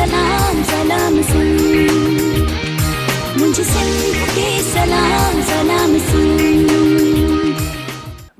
सलाम सलाम सुन, मुझे सिंध के सलाम सलाम सुन।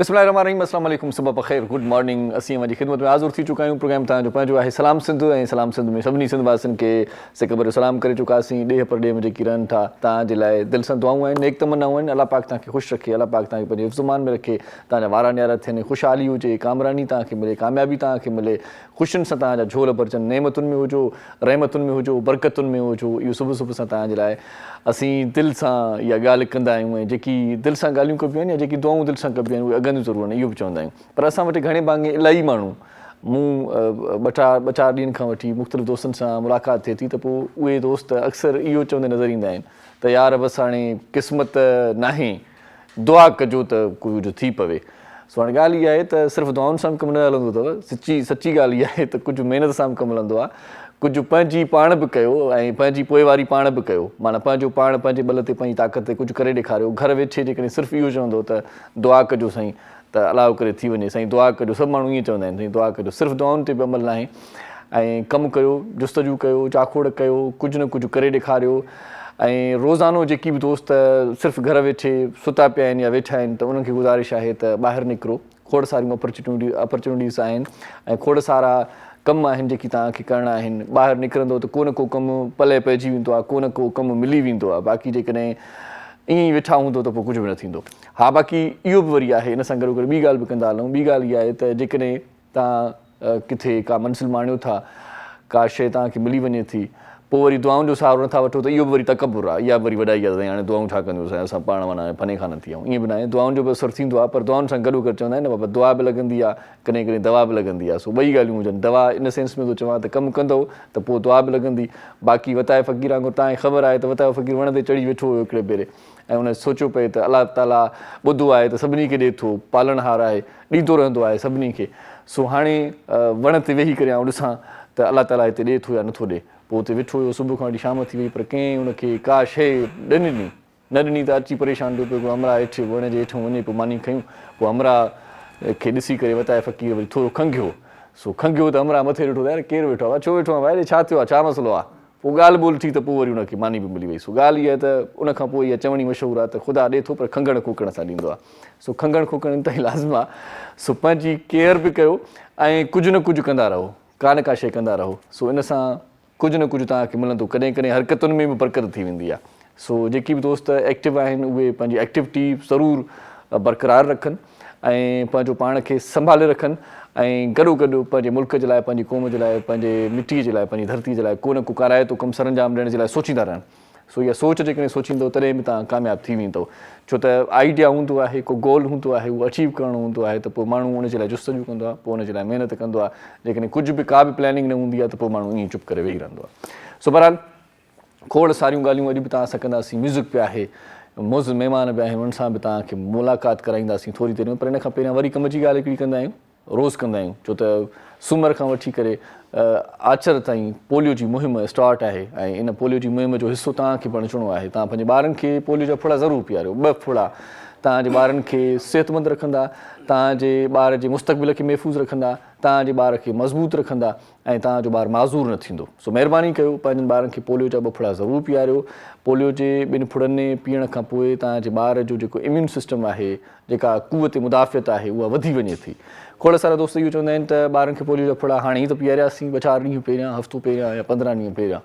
बिस्मिल्लाहिर्रहमानिर्रहीम, अस्सलाम वालेकुम, सुबह बख़ैर, गुड मॉर्निंग। असीं जी ख़िदमत में हाज़िर थी चुका आहियूं। प्रोग्राम तव्हांजो पंहिंजो आहे सलाम सिंध, ऐं सलाम सिंध में सभिनी सिंध वासियुनि खे सिक भरियो सलाम करे चुकासीं। ॾेह पर ॾेह में जेकी रहनि था तव्हांजे लाइ दिलि सां दुआऊं आहिनि, नेक तमन्नाऊं आहिनि। अलाह पाक तव्हांखे ख़ुशि रखे, अलाह पाक तव्हांखे पंहिंजे हिफ़्ज़-ओ-मान में रखे, तव्हांजा वारा न्यारा थियनि, ख़ुशहाली हुजे, कामरानी तव्हांखे मिले, कामयाबी तव्हांखे मिले, ख़ुशियुनि सां तव्हांजा झोल भरजनि, नेमतुनि में हुजो, रहमतुनि में हुजो, बरकतुनि में हुजो। इहो सुबुह सुबुह सां तव्हांजे लाइ असीं दिलि सां इहा ॻाल्हि कंदा आहियूं, ऐं जेकी दिलि सां ॻाल्हियूं कबियूं आहिनि या जेकी दुआऊं दिलि सां कबियूं आहिनि उहे अगनि ज़रूरु आहिनि, इहो बि चवंदा आहियूं। पर असां वटि घणे भाङे इलाही माण्हू, मूं ॿ चारि ॾींहंनि खां वठी मुख़्तलिफ़ दोस्तनि सां मुलाक़ात थिए थी, त पोइ उहे दोस्त अक्सर इहो चवंदे नज़र ईंदा आहिनि त यार बसि हाणे क़िस्मत नाहे, दुआ कजो त कुझु थी पवे। सो हाणे ॻाल्हि इहा आहे त सिर्फ़ु दुआउनि सां बि कमु न हलंदो अथव। सची ॻाल्हि इहा आहे त कुझु महिनत सां बि कमु हलंदो आहे, कुझु पंहिंजी पाण बि कयो ऐं पंहिंजी पोइवारी पाण बि कयो। माना पंहिंजो पाण पंहिंजे बल ते, पंहिंजी ताक़त ते कुझु करे ॾेखारियो। घर वेठे जेकॾहिं सिर्फ़ु इहो चवंदो त दुआ कजो साईं त अलाह करे थी वञे, साईं दुआ कजो, सभु माण्हू ईअं चवंदा आहिनि साईं दुआ कजो, सिर्फ़ु दुआउनि ते बि अमल नाहे। ऐं कमु कयो, जुस्तजू कयो, चाखोड़ कयो, कुझु न कुझु करे ॾेखारियो। ऐं रोज़ानो जेकी बि दोस्त सिर्फ़ु घर वेठे सुता पिया आहिनि या वेठा आहिनि, त उन्हनि खे गुज़ारिश आहे त ॿाहिरि निकिरो। खोड़ सारियूं अपॉर्चुनिटीज़ आहिनि ऐं खोड़ सारा कम आहिनि जेकी तव्हांखे करणा आहिनि। ॿाहिरि निकिरंदो त को न को कमु पले पइजी वेंदो आहे, को न को कमु मिली वेंदो आहे। बाक़ी जेकॾहिं ईअं ई वेठा हूंदो त पोइ कुझु बि न थींदो। हा, बाक़ी इहो बि वरी आहे, इन सां गॾो गॾु ॿी ॻाल्हि बि कंदा हलूं। ॿी ॻाल्हि इहा आहे त जेकॾहिं तव्हां किथे का मंज़िल माणियो था, का शइ तव्हांखे मिली वञे थी, पोइ वरी दुआउनि जो सहारो नथा वठो त इहो बि वरी तकबुर आहे, इहा बि वरी वॾाई आहे। हाणे दुआऊं छा कंदियूं, असां पाण माना फने खां न थी आहियूं, ईअं बि न आहे। दुआउनि जो बि असरु थींदो आहे, पर दुआउनि सां गॾो गॾु चवंदा आहिनि न बाबा, दुआ बि लॻंदी आहे, कॾहिं कॾहिं दवा बि लॻंदी आहे। सो ॿई ॻाल्हियूं हुजनि। दवा इन सेंस में थो चवां त कमु कंदो त पोइ दुआ बि लॻंदी। बाक़ी वताए फ़क़ीर वांगुरु तव्हांखे ख़बर आहे त वताए फ़क़ीर वण ते चढ़ी वेठो हुयो हिकिड़े भेरे, ऐं उन सोचियो पए त अलाह ताला ॿुधो आहे त सभिनी खे ॾिए थो, पालनहार आहे, ॾींदो रहंदो आहे सभिनी खे। सो हाणे वण ते वेही करे आउं ॾिसां त अलाह ताला हिते ॾिए थो या नथो ॾिए। पोइ हुते वेठो हुयो, सुबुह खां वठी शाम थी वई, पर कंहिं उनखे का शइ न ॾिनी त अची परेशान थियो पियो। अमरा हेठि वण जे हेठि वञे पोइ मानी खयूं। पोइ अमरा खे ॾिसी करे वताए फ़क़ीर वरी थोरो खंघियो। सो खंघियो त अमरा मथे ॾिठो त यार केरु वेठो आहे, छो वेठो आहे भाई, छा थियो आहे, छा मसइलो आहे। पोइ ॻाल्हि ॿोल थी त पोइ वरी उनखे मानी बि मिली वई। सो ॻाल्हि इहा आहे त उनखां पोइ इहा चवणी मशहूरु आहे त ख़ुदा ॾिए थो पर खंघण खोकण सां ॾींदो आहे। सो खंघण खोकण इंतिहाई लाज़िम आहे। सो पंहिंजी केयर बि कयो ऐं कुझु न कुझु कंदा रहो, का न का शइ कंदा रहो। सो इन सां कुझु न कुझु तव्हांखे मिलंदो। कॾहिं कॾहिं हरकतुनि में बि बरकत थी वेंदी आहे। सो जेकी बि दोस्त एक्टिव आहिनि उहे पंहिंजी एक्टिविटी ज़रूरु बरक़रार रखनि ऐं पंहिंजो पाण खे संभाले रखनि, ऐं गॾो गॾु पंहिंजे मुल्क जे लाइ, पंहिंजी क़ौम जे लाइ, पंहिंजे मिटीअ जे लाइ, पंहिंजी धरती जे लाइ को न को कराए थो कमु सरंजाम ॾियण जे लाइ सोचींदा रहनि। सो इहा सोच जेकॾहिं सोचींदो तॾहिं बि तव्हां कामयाबु थी वेंदो। छो त आइडिया हूंदो आहे, को गोल हूंदो आहे, उहो अचीव करिणो हूंदो आहे, त पोइ माण्हू उनजे लाइ जुस्तजू कंदो आहे, पोइ उनजे लाइ महिनत कंदो आहे। जेकॾहिं कुझु बि का बि प्लैनिंग न हूंदी आहे त पोइ माण्हू ईअं चुप करे वेही रहंदो आहे। सो बहरहाल खोड़ सारियूं ॻाल्हियूं अॼु बि तव्हां सां कंदासीं। म्यूज़िक बि आहे, मौज़ महिमान बि आहिनि, उन्हनि सां बि तव्हांखे मुलाक़ात कराईंदासीं थोरी देरि में। पर इन खां पहिरियां वरी कम जी ॻाल्हि हिकिड़ी कंदा आहियूं, रोज़ु कंदा आहियूं। छो त सूमर खां वठी करे आचर ताईं पोलियो जी मुहिम स्टार्ट आहे, ऐं इन पोलियो जी मुहिम जो हिसो तव्हांखे पिणु अचिणो आहे। तव्हां पंहिंजे ॿारनि खे पोलियो जा फुड़ा ज़रूरु पीआरियो। 2 फुड़ा तव्हांजे ॿारनि खे सिहतमंद रखंदा, तव्हांजे ॿार जे मुस्तक़बिल खे महफ़ूज़ रखंदा, तव्हांजे ॿार खे मज़बूत रखंदा, ऐं तव्हांजो ॿारु माज़ूर न थींदो। सो महिरबानी कयो, पंहिंजनि ॿारनि खे पोलियो जा 2 फुड़ा ज़रूरु पीआरियो। पोलियो जे 2 फुड़नि पीअण खां पोइ तव्हांजे ॿार जो जेको इम्यून सिस्टम आहे, जेका क़ुव्वत मुदाफ़ियत आहे, उहा वधी वञे थी। खोड़ सारा दोस्त इहो चवंदा आहिनि त ॿारनि खे पोलियो जा फुड़ा हाणे ई त पीआरियासीं 2-4 ॾींहं पहिरियां, हफ़्तो पहिरियां या 15 ॾींहं पहिरियां।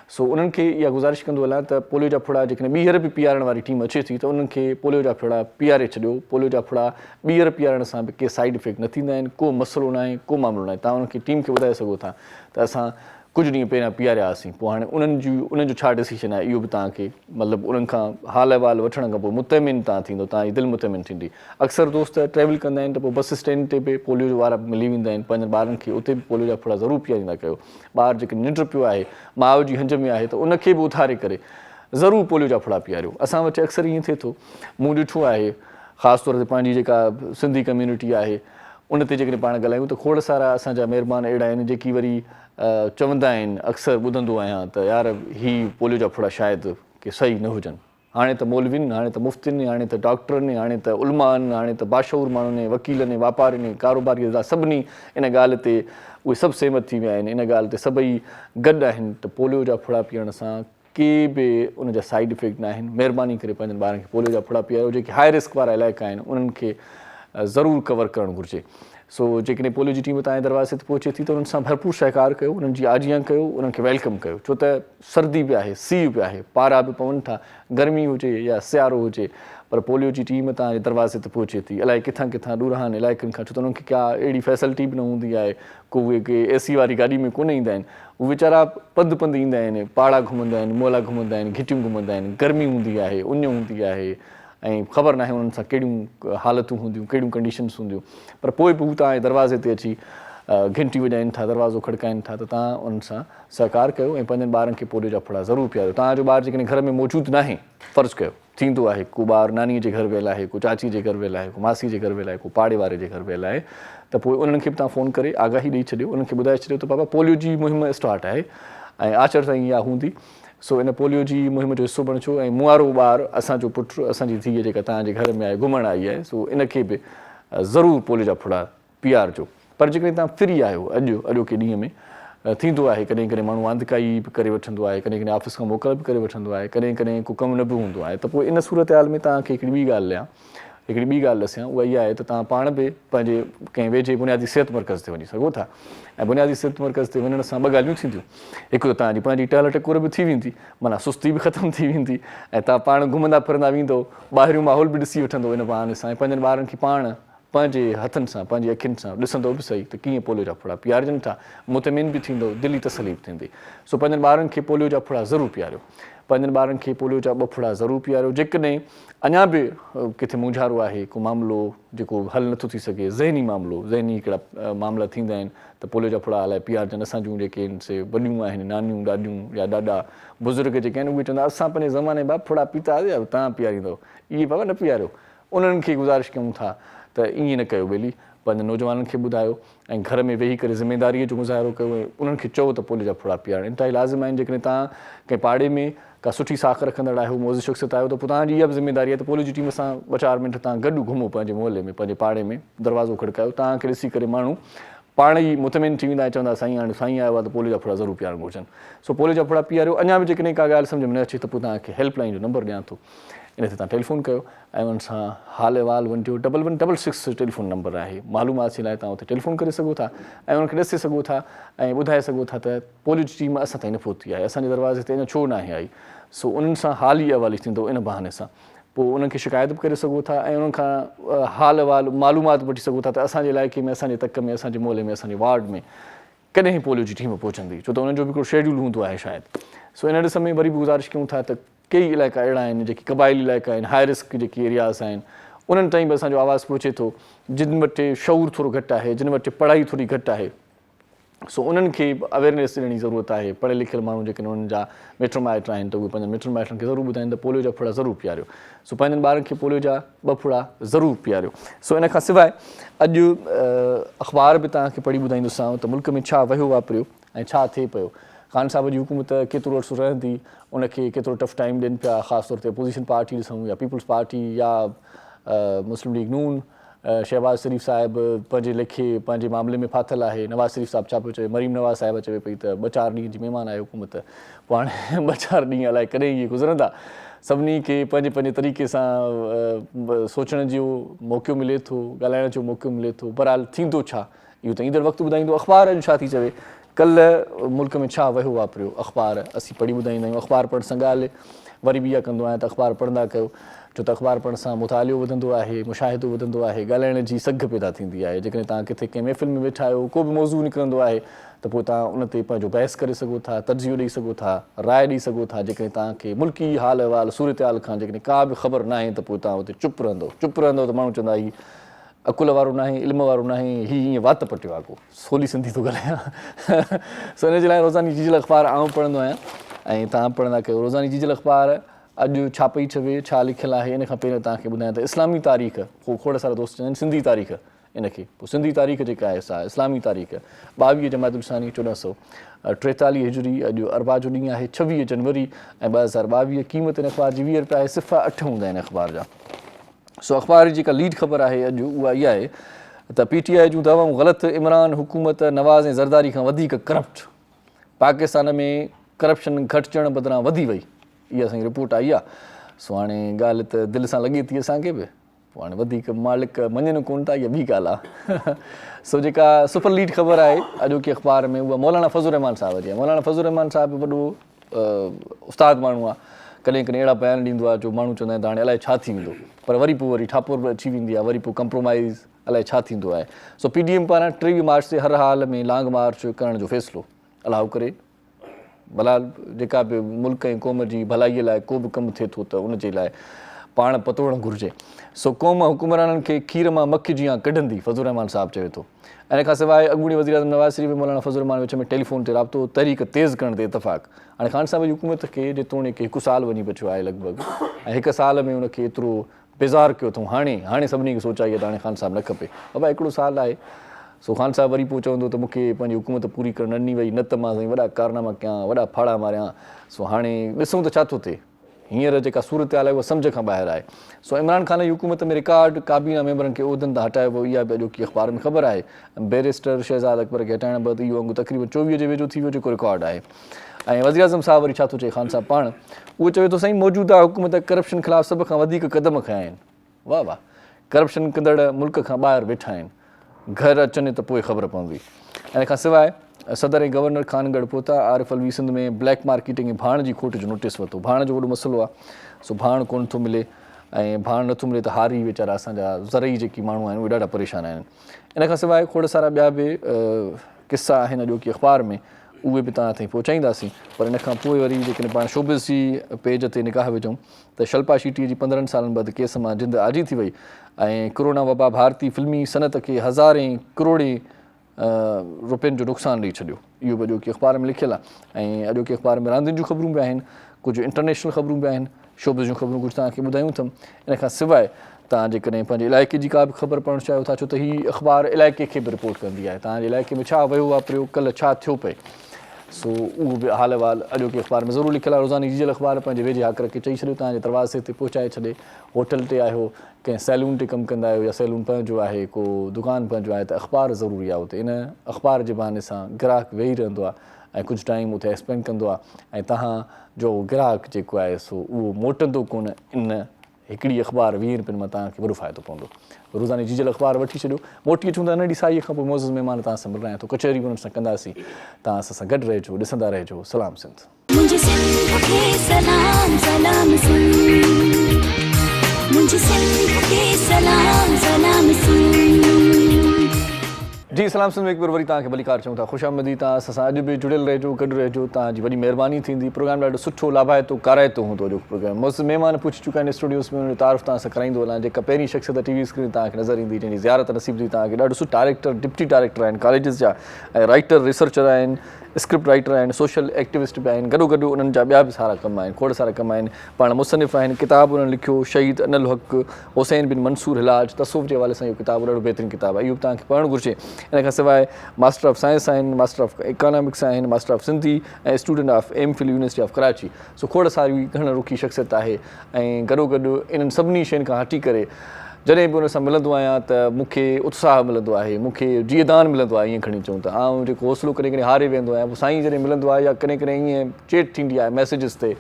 सो उन्हनि खे इहा गुज़ारिश कंदो हलां त पोलियो जा फुड़ा जेकॾहिं ॿीहर बि पीआरण वारी टीम अचे थी त उन्हनि खे पोलियो जा फुड़ा पीआरे छॾियो। पोलियो जा फुड़ा ॿीहर पीआरण सां बि के साइड इफेक्ट न थींदा आहिनि, को मसइलो न आहे, को मामिलो न आहे। तव्हां उन्हनि खे टीम खे ॿुधाए सघो था त असां कुझु ॾींहं पहिरियां पीआरिया हुआसीं। पोइ हाणे उन्हनि जो छा डिसीजन आहे इहो बि तव्हांखे मतिलबु उन्हनि खां हाल अहिवाल वठण खां पोइ मुतमिन तव्हां थींदो, तव्हांजी दिलि मुतमिन थींदी। अक्सर दोस्त ट्रैवल कंदा आहिनि त पोइ बस स्टैंड ते बि पोलियो वारा मिली वेंदा आहिनि। पंहिंजनि ॿारनि खे उते बि पोलियो जा फुड़ा ज़रूरु पीआरींदा कयो। ॿारु जेके निंड पियो आहे, माउ जी हंज में आहे, त उनखे बि उथारे करे ज़रूरु पोलियो जा फुड़ा पीआरियो। असां वटि अक्सर ईअं थिए थो, मूं ॾिठो आहे, ख़ासि तौर ते पंहिंजी जेका सिंधी कम्यूनिटी आहे उन ते जेकॾहिं पाण ॻाल्हायूं त खोड़ सारा असांजा महिरबान अहिड़ा आहिनि जेकी वरी चवंदा आहिनि, अक्सर ॿुधंदो आहियां त यार ही पोलियो जा फुड़ा शायदि के सही न हुजनि। हाणे त मौलविन, हाणे त मुफ़्तिन, हाणे त डॉक्टरनि, हाणे त उलमान, हाणे त बाशऊर माण्हुनि, वकीलनि, वापारियुनि, कारोबारी सभिनी इन ॻाल्हि ते उहे सभु सहमत थी विया आहिनि, इन ॻाल्हि ते सभई गॾु आहिनि त पोलियो जा फुड़ा पीअण सां के बि उनजा साइड इफेक्ट न आहिनि। महिरबानी करे पंहिंजनि ॿारनि खे पोलियो जा फुड़ा पीआरियो। जेके हाई रिस्क वारा इलाइक़ा आहिनि उन्हनि खे ज़रूरु कवर करणु घुरिजे। सो जेकॾहिं पोलियो जी टीम तव्हांजे दरवाज़े ते पहुचे थी त उन्हनि सां भरपूर सहकार कयो, उन्हनि जी आजियां कयो, उन्हनि खे वेलकम कयो। छो त सर्दी बि आहे, सीउ बि आहे, पारा बि पवनि था, गर्मी हुजे या सियारो हुजे, पर पोलियो जी टीम तव्हांजे दरवाज़े ते पहुचे थी अलाए किथां किथां ॾूरहान इलाइक़नि खां। छो त उन्हनि खे का अहिड़ी फैसिलिटी बि न हूंदी आहे, को उहे के AC वारी गाॾी में कोन ईंदा आहिनि। उहे वीचारा पंधु पंधु ईंदा आहिनि, पाड़ा घुमंदा आहिनि, मोला घुमंदा आहिनि, घिटियूं घुमंदा आहिनि, गर्मी हूंदी आहे, उञ हूंदी आहे ऐं ख़बर नाहे उन्हनि सां कहिड़ियूं हालतूं हूंदियूं, कहिड़ियूं कंडीशन्स हूंदियूं, पर पोइ बि हू तव्हांजे दरवाज़े ते अची घंटी वॼाइनि था, दरवाज़ो खड़काइनि था, त तव्हां उन्हनि सां सहकार कयो ऐं पंहिंजनि ॿारनि खे पोलियो जा फुड़ा ज़रूरु पीआरियो। तव्हांजो ॿारु जेकॾहिं घर में मौजूदु नाहे, फ़र्ज़ु कयो थींदो आहे को ॿारु नानीअ जे घर वियल आहे, को चाची जे घर वियल आहे, को मासी जे घर वियल आहे, को पाड़े वारे जे घर वियल आहे, त पोइ उन्हनि खे बि तव्हां फ़ोन करे आगाही ॾेई छॾियो, उन्हनि खे ॿुधाए छॾियो त बाबा पोलियो जी मुहिम स्टार्ट आहे ऐं आचर ताईं इहा हूंदी। सो इन पोलियो जी मुहिम जो हिसो बणिजो ऐं मूं वारो ॿारु असांजो पुटु, असांजी धीअ जेका तव्हांजे घर में आहे, घुमणु आई आहे, सो इनखे बि ज़रूरु पोलियो जा फुड़ा पीआरिजो। पर जेकॾहिं तव्हां फ्री आहियो अॼोके ॾींहं में, थींदो आहे कॾहिं कॾहिं माण्हू वांदिकाई बि करे वठंदो आहे, कॾहिं कॾहिं ऑफिस खां मोकल बि करे वठंदो आहे, कॾहिं कॾहिं को कमु न बि हूंदो आहे, त पोइ इन सूरत हाल में तव्हांखे हिकिड़ी ॿी ॻाल्हि ॾियां, उहा इहा आहे त तव्हां पाण बि पंहिंजे कंहिं वेझे बुनियादी सिहत मर्कज़ ते वञी सघो था। ऐं बुनियादी सिहत मर्कज़ ते वञण सां ॿ ॻाल्हियूं थींदियूं। हिकु त तव्हांजी पंहिंजी टहल टकोर बि थी वेंदी, माना सुस्ती बि ख़तमु थी वेंदी ऐं तव्हां पाण घुमंदा फिरंदा वेंदो, ॿाहिरियों माहौल बि ॾिसी वठंदो इन बहाने सां ऐं पंहिंजनि ॿारनि खे पाण पंहिंजे हथनि सां, पंहिंजी अखियुनि सां ॾिसंदो बि सही त कीअं पोलियो जा फुड़ा पीआरिजनि था, मुतमिन बि थींदो, दिली तसली बि थींदी। सो पंहिंजनि ॿारनि खे पोलियो जा फुड़ा ज़रूरु पीआरियो, पंहिंजनि ॿारनि खे पोलियो जा 2 फुड़ा ज़रूरु पीआरियो। जेकॾहिं अञा बि किथे मुंझारो आहे, को मामिलो जेको हल नथो थी सघे, ज़हनी मामिलो, ज़हनी हिकिड़ा मामला थींदा आहिनि, त पोलियो जा फुड़ा अलाए पीआरिजनि। असां जूं जेके आहिनि से वॾियूं आहिनि, नानियूं, ॾाॾियूं या ॾाॾा बुज़ुर्ग जेके आहिनि, उहे चवंदा असां पंहिंजे ज़माने बाबा फुड़ा पीता हुआ, तव्हां पीआरींदव, इहे बाबा न पीआरियो। उन्हनि खे गुज़ारिश कयूं था त ईअं न कयो ॿेली, पंहिंजे नौजवाननि खे ॿुधायो ऐं घर में वेही करे ज़िमेदारीअ जो मुज़ाहिरो कयो ऐं उन्हनि खे चओ त पोलियो जा फुड़ा पीआरणु इंतिहाई लाज़िम आहिनि। जेकॾहिं तव्हां कंहिं पाड़े में का सुठी साख रखंदड़ आहियो, मौज़ शख़्सियत आहियो, त पोइ तव्हांजी इहा बि ज़िमेदारी आहे त पोलियो जी टीम सां 2-4 मिंट तव्हां गॾु घुमो पंहिंजे मोहल्ले में, पंहिंजे पाड़े में दरवाज़ो खड़कायो, तव्हांखे ॾिसी करे माण्हू पाण ई मुतमिन थी वेंदा ऐं चवंदा साईं हाणे साईं आयो आहे त पोलियो जा फुड़ा ज़रूरु पीआरणु घुरिजनि। सो पोलियो जा फुड़ा पीआरियो। अञा बि जेकॾहिं का ॻाल्हि सम्झ में न अचे त पोइ तव्हांखे हेल्पलाइन जो नंबर ॾियां थो, इन ते तव्हां टेलीफोन कयो ऐं उन्हनि सां हाल अहिवाल वञिजो। 1166 टेलीफोन नंबर आहे, मालूमात जे लाइ तव्हां उते टेलीफोन करे सघो था ऐं उन्हनि खे ॾिसे सघो था ऐं ॿुधाए सघो था त पोलियो जी टीम असां ताईं न पहुती आहे, असांजे दरवाज़े ते अञा छो न आहे आई। सो उन्हनि सां हाल ई अहिवाल थींदो इन बहाने सां, पोइ उन्हनि खे शिकायत बि करे सघो था ऐं उन्हनि खां हाल अहिवाल मालूमात वठी सघो था त असांजे इलाइक़े में, असांजे तक में, असांजे मोहल्ले में, असांजे वार्ड में कॾहिं पोलियो जी टीम पहुचंदी, छो त उन्हनि जो बि हिकिड़ो शेड्यूल हूंदो आहे शायदि। सो इन ॾिस में वरी बि गुज़ारिश कयूं था त कई इलाइक़ा अहिड़ा आहिनि जेके क़बाइली इलाइक़ा आहिनि, हाई रिस्क जेके एरियाज़ आहिनि, उन्हनि ताईं बि असांजो आवाज़ु पहुचे थो, जिन वटि शऊर थोरो घटि आहे, जिन वटि पढ़ाई थोरी घटि आहे। सो उन्हनि खे अवेयरनेस ॾियण जी ज़रूरत आहे। पढ़ियल लिखियल माण्हू जेके उन्हनि जा मिट माइट आहिनि त उहे पंहिंजनि मिटनि माइटनि खे ज़रूरु ॿुधाइनि त पोलियो जा फुड़ा ज़रूरु पीआरियो। सो पंहिंजनि ॿारनि खे पोलियो जा 2 फुड़ा ज़रूरु पीआरियो। सो इन खां सवाइ अॼु अख़बार बि तव्हांखे पढ़ी ॿुधाईंदोसांव त मुल्क में छा वहियो वापिरियो ऐं छा थिए पियो। ख़ान साहिब जी हुकूमत केतिरो अर्सो रहंदी, उनखे केतिरो टफ टाइम ॾियनि पिया, ख़ासि तौर ते अपोज़िशन पार्टी ॾिसूं या पीपल्स पार्टी या मुस्लिम लीग नून। शहबाज़ शरीफ़ साहिबु पंहिंजे लेखे पंहिंजे मामले में फाथल आहे। नवाज़ शरीफ़ साहिबु छा पियो चए, मरीम नवाज़ साहिबु चवे पई त 2-4 ॾींहं जी महिमान आहे हुकूमत, पोइ हाणे 2-4 ॾींहं अलाए कॾहिं इहे गुज़रंदा। सभिनी खे पंहिंजे पंहिंजे तरीक़े सां सोचण जो मौक़ो मिले थो, ॻाल्हाइण जो मौक़ो मिले थो, बहरहाल थींदो छा इहो त ईंदड़ वक़्तु ॿुधाईंदो। अख़बार अॼु छा थी चवे, कल्ह मुल्क में छा वहियो वापिरियो, अख़बार असीं पढ़ी ॿुधाईंदा आहियूं। अख़बार पढ़ण सां ॻाल्हि वरी बि इहा कंदो आहियां त अख़बार पढ़ंदा कयो, छो त अख़बार पढ़ण सां मुतालियो वधंदो आहे, मुशाहिदो वधंदो आहे, ॻाल्हाइण जी सघ पैदा थींदी आहे। जेकॾहिं तव्हां किथे कंहिं महफ़िल में वेठा आहियो, को बि मौज़ू निकिरंदो आहे त पोइ तव्हां उन ते पंहिंजो बहस करे सघो था, तर्जियो ॾेई सघो था, राय ॾेई सघो था। जेकॾहिं तव्हांखे मुल्की हाल अहिवाल सूरत हाल खां जेकॾहिं का बि ख़बर न आहे त पोइ तव्हां हुते चुप रहंदो त माण्हू चवंदा हीउ अकुल वारो न आहे, इल्म वारो न आहे, हीअ ईअं वात पटियो आहे, को सोली सिंधी थो ॻाल्हायां। सो इन जे लाइ रोज़ानी जीजल अख़बार आउं पढ़ंदो आहियां ऐं तव्हां पढ़ंदा कयो। रोज़ानी जीजल अख़बार अॼु छा पई चवे, छा लिखियलु आहे, इन खां पहिरियों तव्हांखे ॿुधायां त इस्लामी तारीख़, खोड़ सारा दोस्त चवंदा आहिनि सिंधी तारीख़, इनखे पोइ सिंधी तारीख़ जेका आहे सा इस्लामी तारीख़ 22 जमातुल इस्लामी 1443 हिजरी अॼु अरबा जो ॾींहुं आहे 26 जनवरी ऐं 2022 क़ीमत इन अख़बार जी 20 रुपया सिफ़ा 8 हूंदा आहिनि अख़बार जा। सो अख़बार जी जेका लीड ख़बर आहे अॼु उहा इहा आहे त PTI जूं दवाऊं ग़लति, इमरान हुकूमत नवाज़ ऐं ज़रदारी खां वधीक करप्ट, पाकिस्तान में करप्शन घटिजण बदिरां वधी वई, इहा असांजी रिपोर्ट आई आहे। सो हाणे ॻाल्हि त दिलि सां लॻे थी असांखे बि, पोइ हाणे वधीक मालिक मञनि कोन था, इहा ॿी ॻाल्हि आहे। सो जेका सुपर लीड ख़बर आहे अॼोकी अख़बार में उहा मौलाना फज़लुर रहमान साहिब जी आहे। मौलाना फज़लुर रहमान साहिब वॾो उस्ताद माण्हू आहे, कॾहिं कॾहिं अहिड़ा बयान ॾींदो आहे जो माण्हू चवंदा आहिनि त हाणे अलाए छा थी वेंदो, पर वरी ठापुर बि अची वेंदी आहे, वरी पोइ कंप्रोमाइज़ अलाए छा थींदो आहे। सो PDM पारां 23 मार्च ते हर हाल में लॉन्ग मार्च करण जो फ़ैसिलो अलाउ करे, भला जेका बि मुल्क ऐं क़ौम जी भलाईअ लाइ को बि कमु थिए थो त उनजे लाइ पाण पतोड़णु घुरिजे। सो क़ौम हुकुमराननि खे खीर मां मक्खी जीअं कढंदी, फज़लुर रहमान साहिबु चवे थो। इन खां सवाइ अॻूणी वज़ीर आज़म नवाज़ शरीफ़ मौलाना फज़लुर रहमान विच में टेलीफोन ते राब्तो तहरीक तेज़ करण ते इतफ़ाक़। हाणे ख़ान साहिब जी हुकूमत खे जेतोणीकि 1 साल वञी बचियो आहे लॻभॻि, ऐं 1 साल में उनखे एतिरो बेज़ार कयो अथऊं। हाणे सभिनी खे सोचाई आहे त हाणे ख़ान साहिबु न खपे, बाबा हिकिड़ो साल आहे। सो ख़ान साहिबु वरी पोइ चवंदो त मूंखे पंहिंजी हुकूमत पूरी करणु ॾिनी वई, न त मां साईं वॾा कारनामा कयां, वॾा फाड़ा मारियां। सो हाणे ॾिसूं त छा थो थिए। हींअर जेका सूरत हाल आहे उहा सम्झ खां ॿाहिरि आहे। सो इमरान ख़ान जी हुकूमत में रिकॉर्ड काबीना मेंबरनि खे उहिदनि तां हटायो वियो, इहा बि अॼोकी अख़बार में ख़बर आहे। बैरिस्टर शहज़ाद अकबर खे हटाइण बैदि इहो अंगु तक़रीबन 24 जे वेझो थी वियो जेको रिकॉर्ड आहे। ऐं वज़ीर आज़म साहिबु वरी छा थो चए ख़ान साहिबु पाण, उहो चवे थो साईं मौजूदा हुकूमत करप्शन ख़िलाफ़ु सभ खां वधीक क़दम खयां आहिनि। वाह वाह, करप्शन कंदड़ मुल्क खां ॿाहिरि वेठा आहिनि, घर अचनि त पोइ ख़बर पवंदी। इन खां सवाइ सदर ऐं गवर्नर खानगढ़ पहुता, आरिफ अलवी सिंध में ब्लैक मार्केटिंग ऐं भाण जी खोट जो नोटिस वरितो। भाण जो वॾो मसइलो आहे। सो भाण कोन थो मिले, ऐं भाण नथो मिले त हारी वीचारा असांजा ज़रई जेकी माण्हू आहिनि उहे ॾाढा परेशान आहिनि। इन खां सवाइ खोड़ सारा ॿिया बि किसा आहिनि अॼोकी अख़बार में, उहे बि तव्हां ताईं पहुचाईंदासीं। पर इन खां पोइ वरी जेकॾहिं पाण शोबिज़ जी पेज ते निगाह विझूं त शिल्पा शेट्टीअ जी 15 सालनि बैदि केस मां जिंद आजी थी वई, ऐं कोरोना वबा भारतीय फिल्मी सनत खे हज़ारें करोड़े रुपयनि जो नुक़सानु ॾेई छॾियो, इहो बि अॼोकी अख़बार में लिखियलु आहे। ऐं अॼोकी अख़बार में रांदियुनि जूं ख़बरूं बि आहिनि, कुझु इंटरनेशनल ख़बरूं बि आहिनि, शोबिज़ जूं ख़बरूं कुझु तव्हांखे ॿुधायूं अथमि। इन खां सवाइ तव्हां जेकॾहिं पंहिंजे इलाइक़े जी का बि ख़बर पढ़णु चाहियो था, छो त हीअ अख़बार इलाइक़े खे बि रिपोर्ट कंदी आहे, तव्हांजे इलाइक़े में छा वियो वापिरियो, कल्ह छा थियो पए। सो उहो बि हाल अहिवाल अॼोकी अख़बार में ज़रूरु लिखियलु आहे। रोज़ानी डिजिटल अख़बार पंहिंजे वेझे हाकर खे चई छॾियो तव्हांजे दरवाज़े ते पहुचाए छॾे, होटल ते आहियो, कंहिं सैलून ते कमु कंदा आहियो, या सैलून पंहिंजो आहे, को दुकान पंहिंजो आहे, त अख़बार ज़रूरी आहे उते। इन अख़बार जे बहाने सां ग्राहक वेही रहंदो आहे ऐं कुझु टाइम उते स्पेंड कंदो आहे, ऐं तव्हांजो ग्राहक जेको आहे सो उहो मोटंदो कोन। इन हिकिड़ी अख़बार 20 रुपयनि मां तव्हांखे वॾो फ़ाइदो पवंदो। रोज़ानी डिजिटल अख़बार वठी छॾियो, मोटी अचूं था नंढी साईअ खां पोइ मौज़ूज़ महिमान तव्हां सां मिलंदा आहियूं, तो कचहरी उन्हनि सां कंदासीं। तव्हां असां सां गॾु रहिजो, ॾिसंदा रहिजो। सलाम सिंध। मुझे सिंध के सलाम सलाम सिंध, मुझे सिंध के सलाम सलाम सिंध। जी सलाम सिंध में हिकु बार वरी तव्हांखे भलीकार चऊं था, ख़ुशि आमदी। तव्हां असां सां अॼु बि जुड़ियल रहिजो, गॾु रहिजो, तव्हांजी वॾी महिरबानी थींदी। प्रोग्राम ॾाढो सुठो लाभाइतो काराइतो हूंदो अॼोको प्रोग्राम। मुझ महिमान पुछी चुका आहिनि स्टूडियोस में, उन जो तारीफ़ तव्हां सां कराईंदो हलां। जेका पहिरीं शख़्सियत TV स्क्रीन तव्हांखे नज़र ईंदी, जंहिंजी ज़ियारत नसीब थी तव्हांखे, ॾाढो सुठो डायरेक्टर, डिप्टी डायरेक्टर आहिनि कॉलेजिस जा, ऐं राइटर, रिसर्चर आहिनि, स्क्रिप्ट राइटर आहिनि, सोशल एक्टिविस्ट बि आहिनि। गॾोगॾु उन्हनि जा ॿिया बि सारा कम आहिनि, खोड़ सारा कम आहिनि। पाण मुसनिफ़ आहिनि, किताब उन्हनि लिखियो शहीद अनल हक़ हुसैन बिन मंसूर हिलाज, तसव्वुफ़ जे हवाले सां इहो किताबु ॾाढो बहितरीनु किताबु आहे, इहो बि तव्हांखे पढ़णु घुरिजे। इन खां सवाइ मास्टर ऑफ साइंस आहिनि, मास्टर ऑफ इकोनॉमिक्स आहिनि, मास्टर ऑफ सिंधी, ऐं student of MPhil university of Karachi. सो खोड़ सारी घण रुखी शख़्सियत आहे। ऐं गॾोगॾु इन्हनि सभिनी शयुनि खां हटी करे जॾहिं बि उन सां मिलंदो आहियां त मूंखे उत्साह मिलंदो आहे, मूंखे जीअदान मिलंदो आहे, ईअं खणी चऊं त। ऐं जेको हौसलो कॾहिं कॾहिं हारे वेंदो आहियां, पोइ साईं जॾहिं मिलंदो आहे, या कॾहिं कॾहिं ईअं चेट थींदी आहे मैसेजिस ते,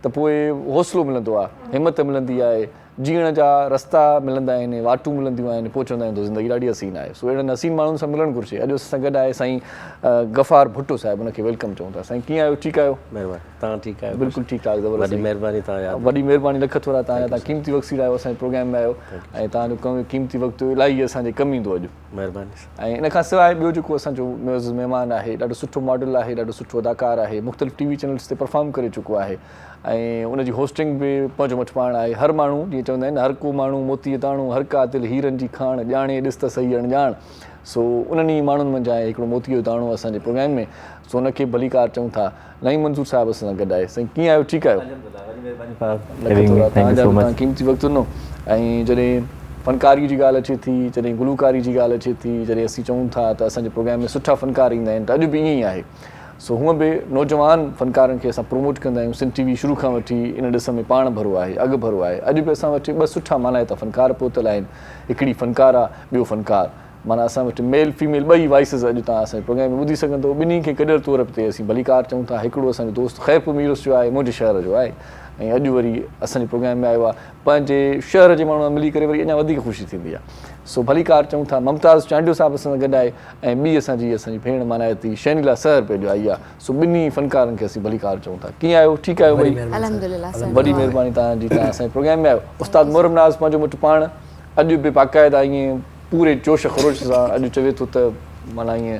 त पोइ हौसलो मिलंदो आहे, हिमत मिलंदी आहे, जीअण जा रस्ता मिलंदा आहिनि, वाटूं मिलंदियूं आहिनि, पोइ चवंदा आहिनि त ज़िंदगी ॾाढी हसीन आहे। सो अहिड़नि हसीन माण्हुनि सां मिलणु घुरिजे। अॼु असां गॾु आहे साईं गफ़ार भुट्टो साहिबु, उनखे वेलकम चऊं था। साईं कीअं आहियो? ठीकु आहियो? महिरबानी, तव्हां ठीकु आहियो? बिल्कुलु ठीकु ठाक, ज़बरदस्त। वॾी महिरबानी, तव्हां वॾी महिरबानी, लख थोरा तव्हांजा। तव्हां क़ीमती वक़्तु सीड़ायो, असांजे प्रोग्राम में आहियो, ऐं तव्हांजो क़ीमती वक़्तु इलाही असांजे कमु ईंदो अॼु। महिरबानी। ऐं इन खां सवाइ ॿियो जेको असांजो म्यूज़िक महिमान आहे, ॾाढो सुठो मॉडल आहे, ॾाढो सुठो अदाकार आहे, मुख़्तलिफ़ TV चैनल्स ते परफॉर्म करे चुको आहे, ऐं उनजी होस्टिंग बि पंहिंजो मठि पाण आहे। हर माण्हू, जीअं चवंदा आहिनि, हर को माण्हू मोतीअ ताणो, हर का दिलि हीरनि जी खाण, ॼाणे ॾिस त सही अणॼाण। सो उन्हनि माण्हुनि मंझि आहे हिकिड़ो मोतीअ जो दाणो असांजे प्रोग्राम में। सो उनखे भलीकार चऊं था। नईम मंसूर साहिबु असां सां गॾु आहे। साईं कीअं आहियो? ठीकु आहियो? तव्हां क़ीमती वक़्तु ॾिनो। ऐं जॾहिं फ़नकारी जी ॻाल्हि अचे थी, जॾहिं गुलूकारी जी ॻाल्हि अचे थी, जॾहिं असीं चऊं था त असांजे प्रोग्राम में सुठा फ़नकार ईंदा आहिनि, त अॼु बि ईअं ई आहे। सो हूअं बि नौजवान फ़नकारनि खे असां प्रमोट कंदा आहियूं। सिंध TV शुरू खां वठी इन ॾिस में पाण भरो आहे, अॻु भरो आहे। अॼु बि असां वटि 2 सुठा माना त फ़नकार पहुतल आहिनि। हिकिड़ी फ़नकार आहे, ॿियो फ़नकार, माना असां वटि मेल फीमेल ॿई वॉइसिस अॼु तव्हां असांजे प्रोग्राम में ॿुधी सघंदो। ॿिन्ही खे कॾहिं तौर ते असीं भलीकार चऊं था। हिकिड़ो असांजो दोस्त ख़ैरपुर मीरस जो आहे, मुंहिंजे शहर जो आहे, ऐं अॼु वरी असांजे प्रोग्राम में आयो आहे। पंहिंजे शहर जे माण्हू मिली करे वरी अञा वधीक ख़ुशी थींदी आहे। सो भलीकार चऊं था। मुमताज़ चांडियो साहिबु असां सां गॾु आहे, ऐं ॿी असांजी भेण माना थी शैनिला सहर पंहिंजो आई आहे। सो ॿिन्ही फ़नकारनि खे असीं भलीकार चऊं था। कीअं आहियो? ठीकु आहियो ॿई? अल्हम्दुलिल्लाह। वॾी महिरबानी तव्हांजी, तव्हां असांजे प्रोग्राम में आहियो। उस्ताद मोहरम नाज़ पंहिंजो मुठि पाण अॼु बि बाक़ाइदा ईअं पूरे जोश ख़रोश सां अॼु चवे थो त माना ईअं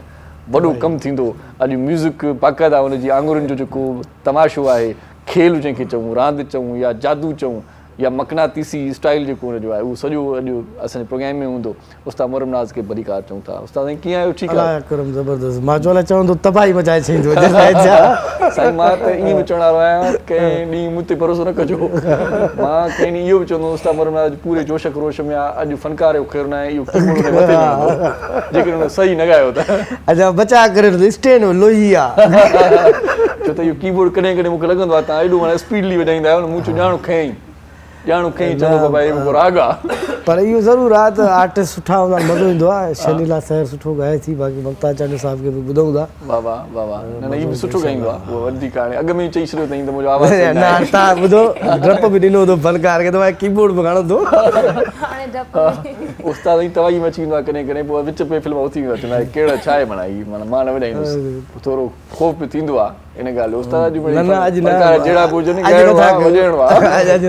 वॾो कमु थींदो। अॼु म्यूज़िक बाक़ाइदा हुनजी आङुरियुनि जो जेको तमाशो आहे, खेल जंहिंखे चऊं, रांदि चऊं या जादू चऊं या मक़नातीसी स्टाइल जेको हुनजो आहे, उहो सॼो अॼु असांजे प्रोग्राम में हूंदो। उस्ताद मोहरम नाज़ खे भलीकार चऊं था। उस्ताद साईं कीअं आहियो? ठीकु आहे? ज़बरदस्त। मां चवण चवंदो तबाही मचाए छॾींदो। साईं मां त ईअं बि चवण वारो आहियां, कंहिं ॾींहुं मूं ते भरोसो न कजो। मां कंहिं ॾींहुं इहो बि चवंदो उस्ताद मोहरम नाज़ पूरे जोश ख़रोश में आहे। अॼु फ़नकार जो ख़ैरु न आहे, इहो कीबोर्ड जे मथे में हूंदो जेकॾहिं हुन सही न ॻायो त। अच्छा बचा करे स्टैंड लोही आहे। छो त इहो कीबोर्ड कॾहिं कॾहिं मूंखे लॻंदो आहे तव्हां एॾो माना स्पीडली वॼाईंदा आहियो न, मूं चयो ॼाणो खईं चवंदो बाबा इहो को राग आहे। पर इहो ज़रूरु आहे त आर्टिस्ट सुठा हूंदा, मज़ो ईंदो आहे। शैनिला सहर सुठो ॻाए थी, बाक़ी मुमताज़ चांडियो साहिब खे बि ॿुधूं था। वाह वाह वाह वाह। न न इहो बि सुठो ॻाईंदो आहे, उहो वधीक हाणे अॻु में ई चई छॾियो अथई त मुंहिंजो आवाज़ न तव्हां ॿुधो डप बि ॾिनो अथव फ़नकार खे, त भाई कीबोर्ड बि खणो थो। उस्ताद ई तवाई मची वेंदो आहे कॾहिं कॾहिं, पोइ विच में फिल्म उथी वेंदो आहे, चवंदा कहिड़ा छा आहे माना हीअ, माना मां न वॼाईंदुसि। थोरो ख़ौफ़ बि थींदो आहे इन ॻाल्हि जो। उस्ताद जहिड़ा बि हुजनि अॼु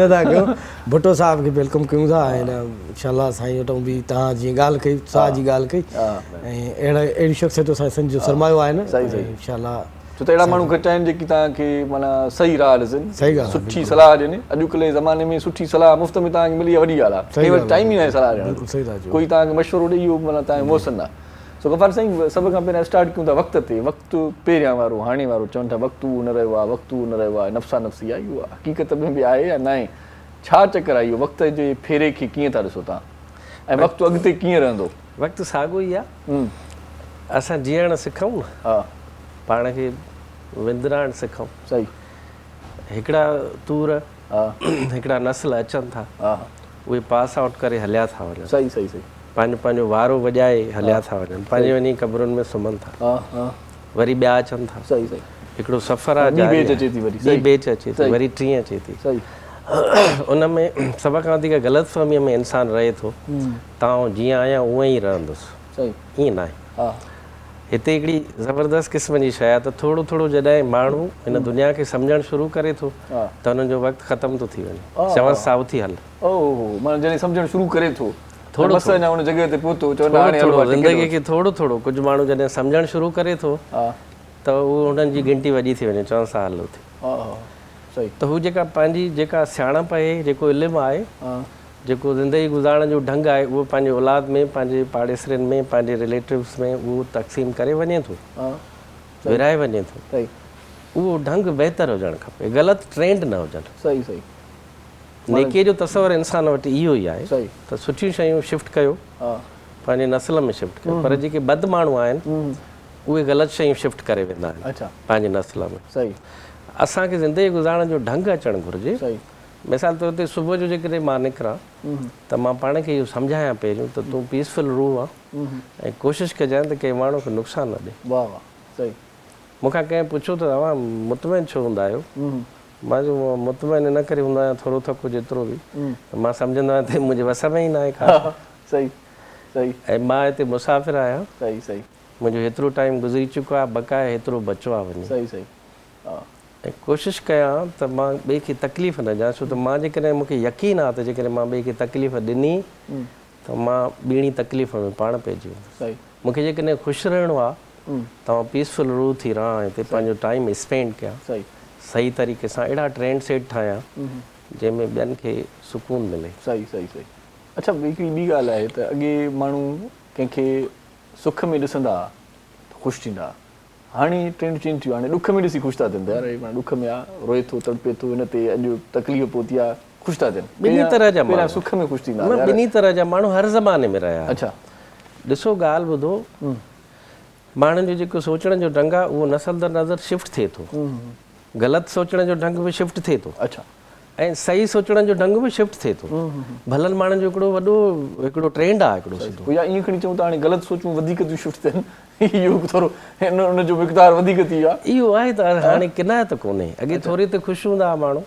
नथा कयूं। भुट्टो साहिब खे वेलकम कयूं था। ऐं इंशाल्लाह साईं वटि बि तव्हां जीअं ॻाल्हि कई, साह जी ॻाल्हि कई, ऐं अहिड़ी शख़्सियत असांजे जो सरमायो आहे न, इंशाल्लाह। छो त अहिड़ा माण्हू घटि आहिनि जेकी तव्हांखे माना सही राह ॾिसनि, सही ॻाल्हि, सुठी सलाह ॾियनि। अॼुकल्ह जे ज़माने में सुठी सलाह मुफ़्त में तव्हांखे मिली आहे, वॾी ॻाल्हि आहे। कई वटि टाइम ई न आहे सलाह ॾियण, कोई तव्हांखे मशवरो ॾेई इहो माना तव्हांखे मोहसिन आहे। सो गफ़ार साईं सभ खां पहिरियां स्टार्ट कयूं था वक़्त ते। वक़्तु पहिरियां वारो हाणे वारो चवनि था वक़्तु न रहियो आहे, वक़्तु न रहियो आहे, नफ़्सा नफ़्सी आहे, इहो हक़ीक़त में बि आहे या न आहे? छा चकर आहे इहो वक़्त जे फेरे खे कीअं था ॾिसो तव्हां, ऐं वक़्तु अॻिते कीअं रहंदो? वक़्तु साॻियो ई आहे। असां जीअण सिखूं न, हा, पाण खे विंदराइण सिखूं। सही। हिकिड़ा तूर, हा, हिकिड़ा नस्ल अचनि था, हा, उहे पास आउट करे हलिया था वञनि, सही सही सही, पंहिंजो पंहिंजो वारो वॼाए हलिया था वञनि, पंहिंजे वञी क़बरुनि में सुम्हनि था, हा हा, वरी ॿिया अचनि था। सही सही। हिकिड़ो सफ़र आहे, ॿी बेच अचे थी, वरी ॿी बेच अचे थी, वरी टीं अचे थी। सही। उन में सभ खां वधीक ग़लतफ़हमीअ में इंसानु रहे थो, तव्हां जीअं आहियां उअं ई रहंदुसि, सही, ईअं न आहे। हा, हिते हिकिड़ी ज़बरदस्त क़िस्म जी शइ आहे त थोरो थोरो जॾहिं माण्हू हिन दुनिया खे सम्झणु शुरू करे थो त हुनजो वक़्तु ख़तमु थो थी वञे। चवनि सां उथी हल, ओहो, माना जॾहिं सम्झणु शुरू करे थो, थोरो बस अञा हुन जॻह ते पहुतो, चवंदा हाणे थोरो ज़िंदगीअ खे थोरो थोरो, कुझु माण्हू जॾहिं सम्झणु शुरू करे थो त उहो हुननि जी गिनती वॾी थी वञे, चवनि सां हल उथी। हा हा, सही। त हू जेका पंहिंजी जेका सियाणप आहे, जेको इल्मु आहे, जेको ज़िंदगी गुज़ारण जो ढंग आहे, उहो पंहिंजे औलाद में, पंहिंजे पाड़ेसरनि में, पंहिंजे रिलेटिव्स में उहो तक़सीम करे वञे थो, विराए वञे थो। सही। उहो ढंग बहितरु हुजणु खपे, ग़लति ट्रेंड न हुजनि। सही सही। नेकीअ जो तसवर इंसान वटि इहो ई आहे सही। त सुठियूं शयूं शिफ्ट कयो, पंहिंजे नस्ल में शिफ्ट कयो। पर जेके बद माण्हू आहिनि उहे ग़लति शयूं शिफ्ट करे वेंदा आहिनि। अच्छा। पंहिंजे नस्ल में। सही। असांखे ज़िंदगी गुज़ारण जो ढंग अचणु घुरिजे। सही। मिसाल तौर ते सुबुह जो जेकॾहिं मां निकिरां त मां पाण खे इहो सम्झायां पहिरियों त तूं पीसफुल रूह आहे, ऐं कोशिशि कजांइ त कंहिं माण्हू खे नुक़सानु न ॾे। वाह वाह, सही। मूंखां कंहिं पुछियो त तव्हां मुतमइन छो हूंदा आहियो? मां चयो मुतमइन इन करे हूंदो आहियां, थोरो थको जेतिरो बि, त मां सम्झंदो आहियां त मुंहिंजे वस में ई न आहे का। सही सही। ऐं मां हिते मुसाफ़िर आहियां। सही सही। मुंहिंजो हेतिरो टाइम गुज़री चुको आहे, बक़ाया हेतिरो बचो आहे वञे। सही सही। हा, ऐं कोशिशि कयां त मां ॿिए खे तकलीफ़ न ॾियां, छो त मां जेकॾहिं मूंखे यकीन आहे त जेकॾहिं मां ॿिए खे तकलीफ़ ॾिनी त मां ॿीणी तकलीफ़ में पाण पइजी वेंदुसि। सही। मूंखे जेकॾहिं ख़ुशि रहणो आहे त मां पीसफुल रूह थी रहां, हिते पंहिंजो टाइम स्पेंड कयां, सही सही तरीक़े सां अहिड़ा ट्रेंड सेट ठाहियां जंहिंमें ॿियनि खे सुकून मिले। सही सही सही। अच्छा, हिकिड़ी ॿी ॻाल्हि आहे त अॻे माण्हू कंहिंखे सुख में ॾिसंदा ख़ुशि थींदा, हाणे ट्रेंड चेंज थियो, हाणे ॾुख में ॾिसी ख़ुशि था थियनि। यार माना ॾुख में आहे, रोए थो, तड़पे थो, हिन ते अॼु तकलीफ़ पहुती आहे, ख़ुशि था थियनि ॿिन्ही तरह जा पहिरियां माण्हू सुख में ख़ुशि थींदा न ॿिन्ही तरह जा माण्हू हर ज़माने में रहिया अच्छा ॾिसो ॻाल्हि ॿुधो माण्हुनि जो जेको सोचण जो ढंग आहे उहो नसल दर नज़र शिफ्ट थिए थो ग़लति सोचण जो ढंग बि शिफ्ट थिए थो अच्छा ऐं सही सोचण जो ढंग बि शिफ्ट थिए थो भलनि माण्हुनि जो हिकिड़ो ट्रेंड आहे हिकिड़ो सिधो या ईअं खणी चऊं था हाणे ग़लति सोचूं वधीक थियूं शिफ्ट थियनि इहो थोरो उनजो मिक़दार वधीक थी वियो आहे इहो आहे त हाणे किनायत कोन्हे अॻे थोरी त ख़ुशि हूंदा हुआ माण्हू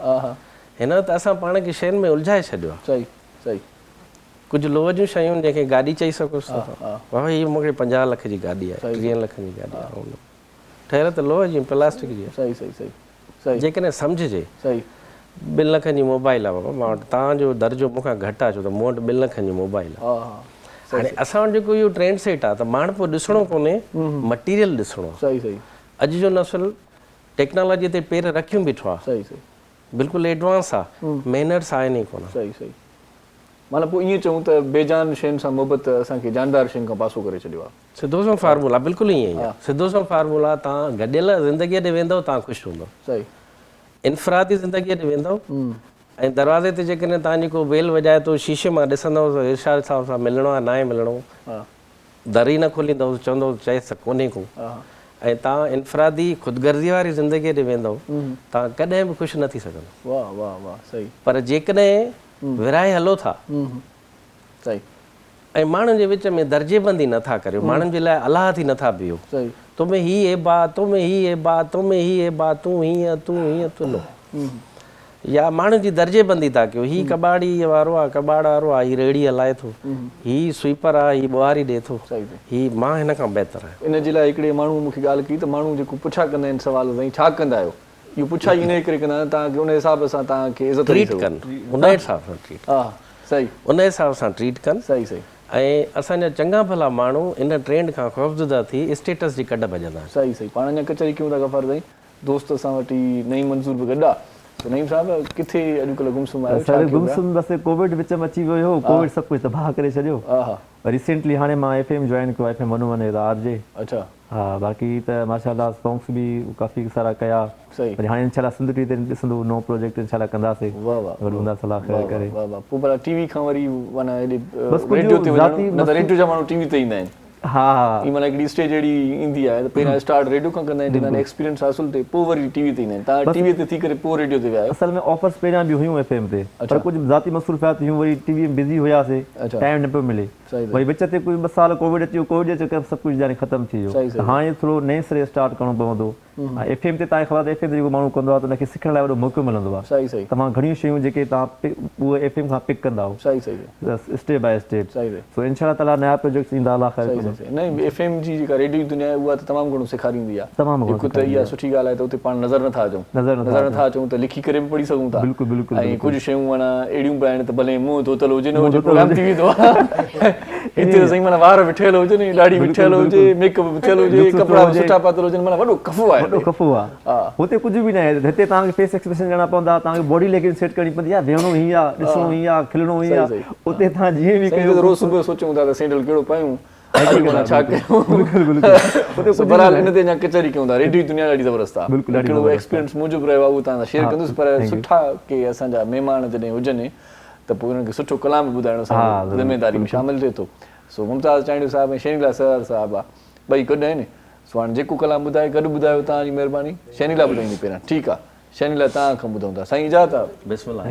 हिन वक़्तु असां पाण खे शयुनि में उलझाए छॾियो आहे सही सही कुझु लोह जूं शयूं जंहिंखे गाॾी चई सघोसि बाबा हीअ मूंखे 50 लख जी गाॾी आहे 30 लख जी गाॾी आहे ठहियल त लोह जी प्लास्टिक जी आहे सही सही सही सही जेकॾहिं सम्झिजे सही 2 लखनि जी मोबाइल आहे बाबा मां वटि तव्हांजो दर्जो मूंखां घटि आहे छो त मूं वटि 2 लखनि जी मोबाइल आहे हाणे असां वटि जेको इहो ट्रेंड सेट आहे त माण्हू ॾिसणो कोन्हे मटीरियल ॾिसणो आहे सही सही अॼु जो नसल टेक्नोलॉजी ते पेर रखियूं बीठो आहे सही सही बिल्कुलु एडवांस आहे मैनर्स आहिनि ई कोन सही सही माना पोइ ईअं चऊं त बेजान शयुनि सां मोहबत असांखे जानदार शयुनि खां पासो करे छॾियो आहे सिधो सो फार्मूला बिल्कुलु ईअं ई आहे सिधो सो फार्मूला तव्हां गॾियल ज़िंदगीअ ते वेंदव तव्हां ख़ुशि हूंदव सही इनफरादी ज़िंदगीअ ते वेंदव ऐं दरवाज़े ते जेकॾहिं तव्हांजी को बेल वॼाए थो शीशे मां ॾिसंदव इरशाद साहब सां मिलणो आहे न आहे मिलणो दर ई न खोलींदव चवंदव चएसि कोन्हे को ऐं तव्हां इनफरादी ख़ुदगर्ज़ी वारी ज़िंदगीअ ते वेंदव तव्हां कॾहिं बि ख़ुशि न थी सघंदव वाह वाह वाह सही पर जेकॾहिं विराए हलो था सही ऐं माण्हुनि जे विच में दर्जेबंदी नथा करियो माण्हुनि जे लाइ अलाह थी नथा बीहो सही तुम्हें ही है बात तुम्हें ही है बात तुम्हें ही है बात तूं हीअं तूं नो या माण्हुनि जी दर्जेबंदी था कयो हीअ कबाड़ी वारो आहे कबाड़ वारो आहे हीअ रेड़ी हलाए थो हीअ स्वीपर आहे हीअ ॿुहारी ॾिए थो हीअ मां हिन खां बहितर आहियां इन जे लाइ हिकिड़े माण्हू मूंखे ॻाल्हि कई त माण्हू जेको पुछा कंदा आहिनि सुवाल साईं छा कंदा आहियो इहो पुछा इन करे कंदा आहिनि तव्हांखे उन हिसाब सां तव्हांखे इज़त ट्रीट कनि उन हिसाब सां ट्रीट हा सही उन हिसाब सां ट्रीट कनि सही सही ऐं असांजा चङा भला माण्हू इन ट्रेंड खां ख़ौफ़ज़दा थी स्टेटस जी कढ भॼंदा आहिनि सही सही पाण अञा कचहरी कयूं था गफ़ार साईं दोस्त असां वटि नईं मंज़ूर बि गॾु आहे त नईम साहिबु किथे अॼुकल्ह गुमसुम आहे सर गुमसुम बसि कोविड विच में अची वियो हो कोविड सभु कुझु तबाह करे छॾियो रिसेंटली हाणे मां FM जॉइन कयो FM 101 RJ अच्छा हा बाक़ी त माशाअल्लाह सॉन्ग्स बि काफ़ी सारा कया सही वरी हाणे इंशाल्लाह सिंध टी ते ॾिसंदो नओं प्रोजेक्ट इंशाल्लाह कंदासीं वाह वाह वरी हूंदा सलाह ख़ैर करे वाह वाह पोइ भला टीवी खां वरी माना हेॾे बसि कुझु रेडियो ते वञणु ज़ाती न त रेडियो जा माण्हू टीवी ते ईंदा आहिनि हा हा ई माना हिकिड़ी स्टेज अहिड़ी ईंदी आहे त पहिरियां स्टार्ट रेडियो खां कंदा आहिनि जिन एक्सपीरियंस हासिल थिए पोइ वरी टीवी ते ईंदा आहिनि तव्हां टीवीअ ते थी करे पोइ रेडियो ते विया आहियो असल में ऑफर्स पहिरियां बि हुयूं FM ते पर कुझु ज़ाती मसरूफ़ियात हुयूं वरी टीवी में बिज़ी हुयासीं टाइम न पियो मिले वरी विच ते कुझु 2 साल कोविड अची वियो कोविड जे चकर सभु कुझु यानी ख़तमु थी वियो त हाणे थोरो नए सिरे स्टार्ट करिणो पवंदो FM ते तव्हांखे ख़बर आहे FM ते जेको माण्हू कंदो आहे त उनखे सिखण लाइ वॾो मौक़ो मिलंदो आहे सही सही तमामु घणियूं शयूं जेके तव्हां उहे FM खां पिक कंदा सही सही स्टेप बाय स्टेप सही सो इंशाल्लाह ताला नया प्रोजेक्ट्स ईंदा अलाह ख़ैर सही न FM जी जेका रेडियो जी दुनिया आहे उहा त तमामु घणो सेखारींदी आहे तमामु हिकु त इहा सुठी ॻाल्हि आहे त उते पाण नज़र नथा अचूं नज़र नथा अचूं त लिखी करे बि पढ़ी सघूं था बिल्कुलु बिल्कुलु ऐं कुझु शयूं माना अहिड़ियूं बि आहिनि त भले मुंहुं धोतल हुजे न हुजे प्रोग्राम थी वेंदो आहे हिते त साईं माना वार विठियल हुजनि ॾाढी विठियल हुजे मेकअप बि थियल हुजे कपिड़ा बि सुठा पातल हुजनि माना वॾो खफ़ो आहे वॾो खफ़ो आहे हुते कुझु बि न आहे हिते तव्हांखे फेस एक्सप्रेशन ॾियणा पवंदा तव्हांखे बॉडी लैंग्वेज सेट करणी पवंदी आहे वेहणो हीअं आहे ॾिसणो हीअं आहे खिलणो हीअं आहे उते तव्हां जीअं बि कयो रोज़ सुबुह सोचूं था त सैंडल कहिड़ो पायूं छा कयूं बहरहाल इन ते अञा कचहरी कयूं था रेडियो दुनिया ॾाढी ज़बरदस्त आहे हिकिड़ो एक्सपीरियंस मुंहिंजो बि रहियो आहे उहो तव्हां सां शेयर कंदुसि पर सुठा के असांजा महिमान जॾहिं हुजनि त पोइ हुननि खे सुठो कलाम ॿुधाइण सां ज़िमेदारी में शामिलु थिए थो सो मुमताज़ चांडियो साहिबु ऐं शनीला सर साहिबु आहे ॿई गॾु आहिनि सो हाणे जेको कलाम ॿुधाए गॾु ॿुधायो तव्हांजी महिरबानी शनीला ॿुधाईंदी पहिरियां ठीकु आहे शनीला तव्हां खां ॿुधूं था साईं इजाज़त आहे बिस्मिल्लाह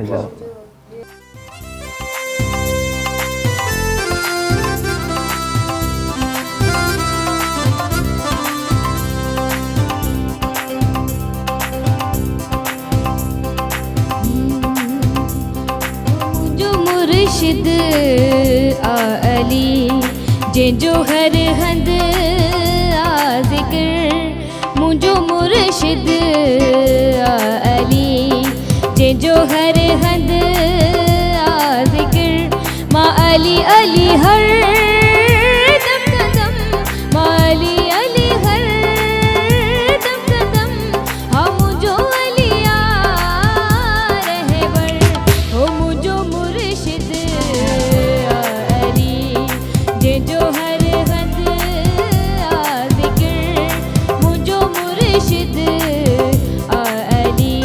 मुर्शिद आ अली जंहिंजो हर हंध आ ज़िक्र मुंहिंजो मुर्शिद आ अली जंहिंजो हर हंध आ ज़िक्र मां अली अली हर दम कदम मां अली अली हर दम कदम हा मुंहिंजो अली आ रहबर हो मुंहिंजो मुर्शिद आ अली जंहिंजो हर हंध आ ज़िक्र मुंहिंजो मुर्शिद आ अली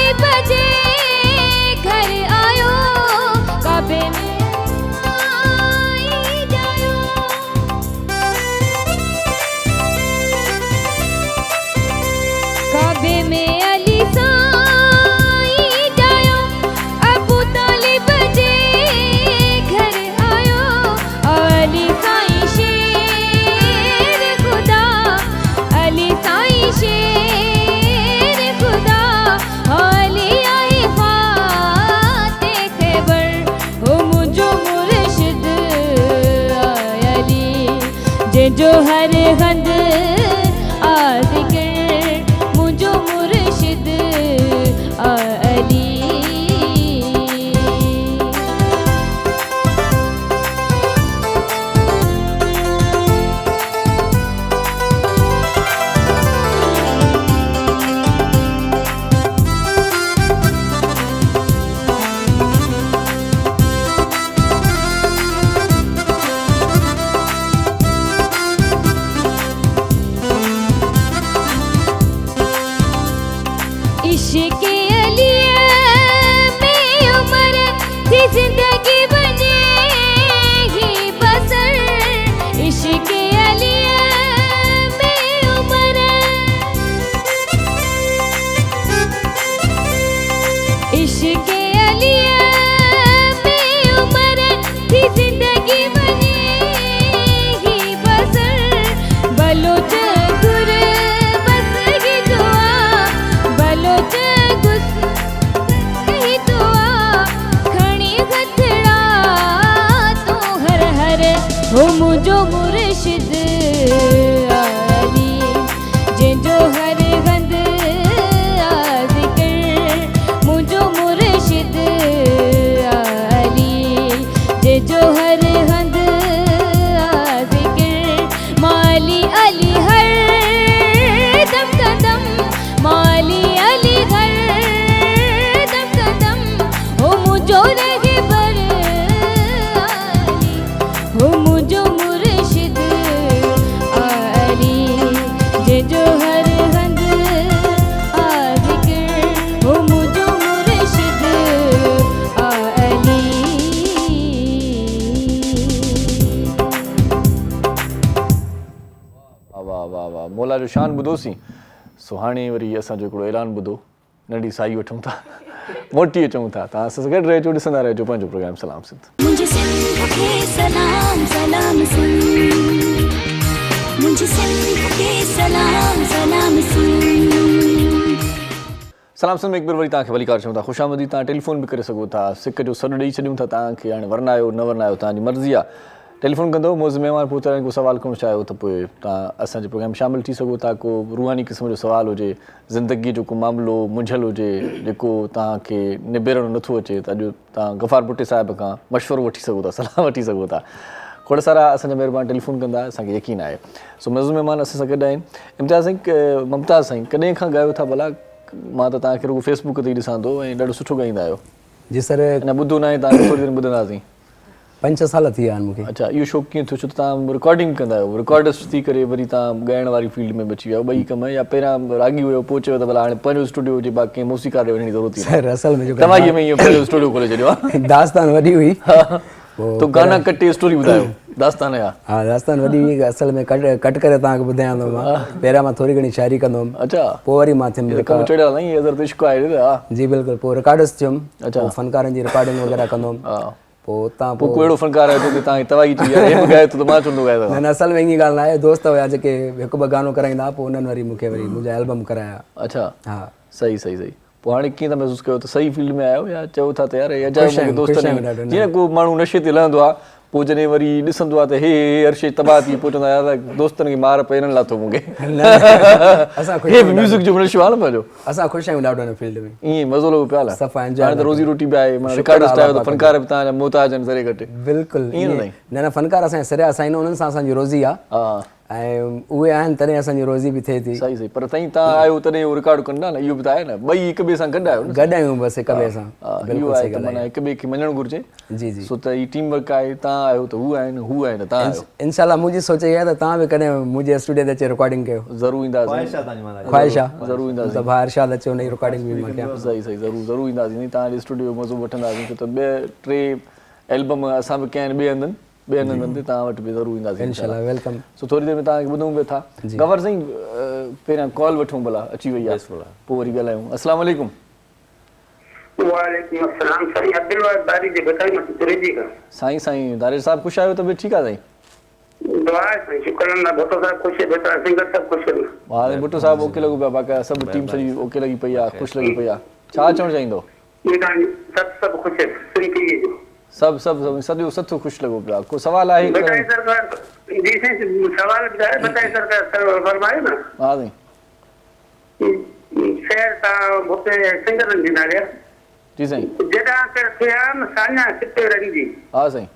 ताली बजे घर आयो काबे में आई जायो काबे में अली साईं जायो अबू तालिब जे घर आयो अली साईं शेर खुदा अली साईं शेर खुदा अली आई फाते खैबर हो मुझो मुर्शिद अली जे जो हर हंद इश्क़ अली में उमर थी जिंदगी बनेगी बसर इश्क़ अली में उमर इश्क़ अली में उमर थी जिंदगी बनेगी बसर बलोच गुर बस की दुआ बलोच हो मुझो मुर्शिद अली जे जो हर गंद जिक्र मुझो मुर्शिद अली जे जो हर गंद जिक्र माली अली हर दम कदम माली अली हर दम कदम हो मुझो रहे बर हो मुझो मुर्शिद अली जे जो हर गंद जिक्र हो मुझो मुर्शिद अली वाह वाह वाह मौला जो शान ॿुधोसीं सो हाणे वरी असांजो हिकिड़ो ऐलान ॿुधो नंढी साई वठूं था मोटी अचूं था तव्हां असां सां गॾु रहिजो ॾिसंदा रहिजो पंहिंजो प्रोग्राम सलाम सिंध मुझे सिंध के सलाम सलाम सिंध मुझे सिंध के सलाम सलाम सिंध सलाम सिंध में हिकु बार वरी तव्हांखे वलीकार चऊं था ख़ुशि आमदी तव्हां टेलीफोन बि करे सघो था सिक जो सॾु ॾेई छॾियूं था तव्हांखे हाणे वरनायो न वरनायो तव्हांजी मर्ज़ी आहे टेलीफोन कंदो मौज़ महिमान पुछण को सवाल करणु चाहियो त पोइ तव्हां असांजे प्रोग्राम शामिलु थी सघो था को रूहानी क़िस्म जो सुवाल हुजे ज़िंदगी जो को मामिलो मुंझल हुजे जेको तव्हांखे निबेरणो नथो अचे त अॼु तव्हां गफ़ार भुट्टे साहिब खां मशवरो वठी सघो था सलाह वठी सघो था खोड़ सारा असांजा महिरबानी टेलीफोन कंदा असांखे यकीन आहे सो मौज़ महिमान असां सां गॾु आहिनि इम्तियाज़ साईं मुमताज़ साईं कॾहिं खां ॻायो था भला मां त तव्हांखे रुॻो फेसबुक ते ई ॾिसां थो ऐं ॾाढो सुठो ॻाईंदा आहियो जी सर अञा ॿुधो न आहे तव्हांखे थोरी देरि ॿुधंदासीं 5 साल थी विया आहिनि मूंखे अच्छा इहो शौक़ु कीअं थियो छो त तव्हां रिकॉर्डिंग कंदा आहियो रिकॉर्डिस्ट थी करे वरी तव्हां ॻाइण वारी फील्ड में बची विया आहियो ॿई कम या पहिरियां रागी हुयो पोइ चयो त भला हाणे पंहिंजो स्टूडियो हुजे बाक़ी मूसीकार ॾे वञण जी ज़रूरत सर असल में जेको तव्हां में इहो पंहिंजो स्टूडियो खोले छॾियो आहे दास्तान वॾी हुई तो गाना कटे स्टोरी ॿुधायो दास्तान या हाँ दास्तान वॾी हुई असल में कट करे तव्हांखे ॿुधायां थो मां पहिरियां मां थोरी घणी शाइरी कंदो हुअमि अच्छा पोइ वरी मां थियुमि कमु चढ़ियल आहे इहे हज़रत इश्क़ आहे जी बिल्कुलु पोइ रिकॉर्डिस्ट थियुमि अच्छा फनकारनि जी रिकॉर्डिंग वग़ैरह कंदो हुअमि हा पोइ उतां पोइ कहिड़ो फनकार आहे जो तव्हांखे तवाई थी आहे हे ॻाए थो त मां चवंदो ॻाए न असल में ईअं ॻाल्हि न आहे दोस्त हुया जेके हिकु ॿ गानो कराईंदा पोइ उन्हनि वरी मूंखे वरी मुंहिंजा एल्बम कराया अच्छा हा सही सही सही पोइ हाणे कीअं था महसूसु कयो त सही फील्ड में आहियो या चओ था त यार अजायो दोस्त जीअं को माण्हू नशे ते लहंदो आहे पोइ जॾहिं वरी ॾिसंदो आहे त हे हर्षे तबाह थी पोइ चवंदो आहे यार दोस्तनि खे मार पए हिननि लाइ थो मूंखे हे म्यूज़िक जो नशो आहे न पंहिंजो असां ख़ुशि आहियूं ॾाढो हिन फील्ड में ईअं मज़ो लॻो पिया सफ़ा हाणे त रोज़ी रोटी बि आहे माना रिकॉर्डिस्ट आहियो त फनकार बि तव्हांजा मोहताज आहिनि सरे घटि बिल्कुलु ईअं न न फनकार असांजा सिरिया साईं उन्हनि सां असांजी रोज़ी आहे हा ऐं उहे आहिनि तॾहिं असांजी रोज़ी बि थिए थी। सही सही, पर तई तव्हां आहियो तॾहिं उहो रिकॉर्ड कंदा न, इहो बि त आहे न, ॿई हिक ॿिए सां गॾु आहियो न। गॾु आहियूं बसि हिक ॿिए सां। इहो आहे त माना हिक ॿिए खे मञणु घुरिजे। जी जी, सो त हीअ टीम वर्क आहे, तव्हां आहियो त हू आहिनि, हू आहे न तव्हां आहियो। इंशाल्लाह मुंहिंजी सोच इहा आहे त तव्हां बि कॾहिं मुंहिंजे स्टूडियो ते अची रिकॉर्डिंग कयो। ज़रूरु ईंदासीं, ख़्वाहिश आहे ज़रूरु ईंदासीं, त भाउ इरशाद अचे हुनजी रिकॉर्डिंग बि मां कयां। सही सही, ज़रूरु ज़रूरु ईंदासीं, तव्हांजे स्टूडियो मज़ो वठंदासीं। छो त ॿ टे एल्बम असां बि कया आहिनि ॿिए हंधनि ते, तव्हां वटि बि ज़रूरु ईंदासीं इंशाल्लाह, वेलकम। सो थोरी देरि में तव्हांखे ॿुधूं पिया था। गवर साईं पहिरियां कॉल वठूं भला, अची वई आहे, पोइ वरी ॻाल्हायूं। अस्सलाम वालेकुम। वालेकुम अस्सलाम। साईं अब्दुल वाहिद दारी जे बताई मत तुरेजी का। साईं दारिर साहब ख़ुशि आहियो, तबियत ठीकु आहे साईं? दुआ है साईं, शुक्र अल्लाह। भुट्टो साहब ख़ुशि, बेटा सिंगर सब ख़ुशि आहिनि। हाणे भुट्टो साहब ओके लॻो पिया, बाक़ाइदा सभु टीम सॼी ओके लॻी पई आहे, ख़ुशि लॻी पई आहे। छा चवणु चाहींदो? सब ख़ुशि आहिनि, सिंधी जो सभु सॼो सथु ख़ुशि लॻो पियो आहे। को सवाल आहे? बताई सरकार जी साईं, सवाल ॿुधाए। बताई सरकार फरमाए न। हा साईं। शहर सां हुते सिंगरनि जी नाले जी साईं। जॾहिं कर थियाम साञा सिपे रंजी। हा साईं।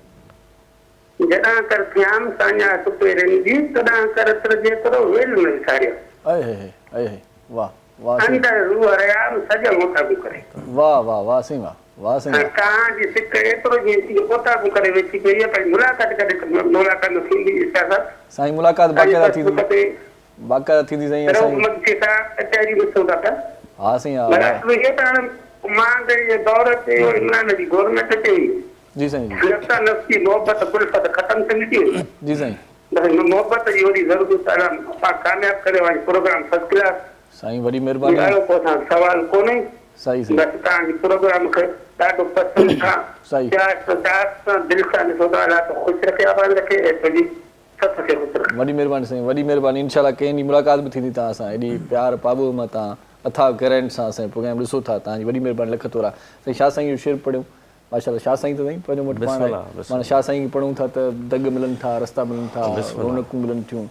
जॾहिं कर थियाम साञा सिपे रंजी, तॾहिं कर तुरजे करो वेल न विसारियो। अए वाह वाह अंदर रूह रयाम सॼा मोटा बि करे। वाह वाह वाह साईं, वाह साईं। कहां जी सिक एतिरो जीअं मोटा बि करे वेठी पई आहे, पर मुलाक़ात कॾहिं मुलाक़ात न थींदी इच्छा साईं। मुलाक़ात बाक़ाइदा थींदी साईं असां। हा साईं, हा दौर ते इमरान जी गवर्नमेंट ते जी साईं, नफ़्सी मोहबत कुलफत ख़त्म थी थी जी साईं। मोहबत जी वरी ज़रूरत आहे, कामयाब करे वञे प्रोग्राम फर्स्ट क्लास साईं। वॾी महिरबानी, सवाल कोन्हे। सही सही, बसि तव्हांजी प्रोग्राम खे ॾाढो पसंदि आहे। सही, दिलि सां ॾिसो था, अलाह ख़ुशि रखे, आबाद रखे, सॼी सत खे ख़ुशि रखे। वॾी महिरबानी साईं, वॾी महिरबानी। इनशाला कंहिं ॾींहुं मुलाक़ात बि थींदी तव्हां सां। एॾी प्यार पाबो मां तव्हां अथा करंट सां असांजो प्रोग्राम ॾिसो था। तव्हांजी वॾी महिरबानी, लख थोरा। साईं शाह साईं जो शेर पढ़ियो, माशाल्लाह। शाह साईं त साईं पंहिंजो वटि पाण माना शाह साईं पढ़ूं था त दग मिलनि था, रस्ता मिलनि था, रौनकूं मिलनि थियूं।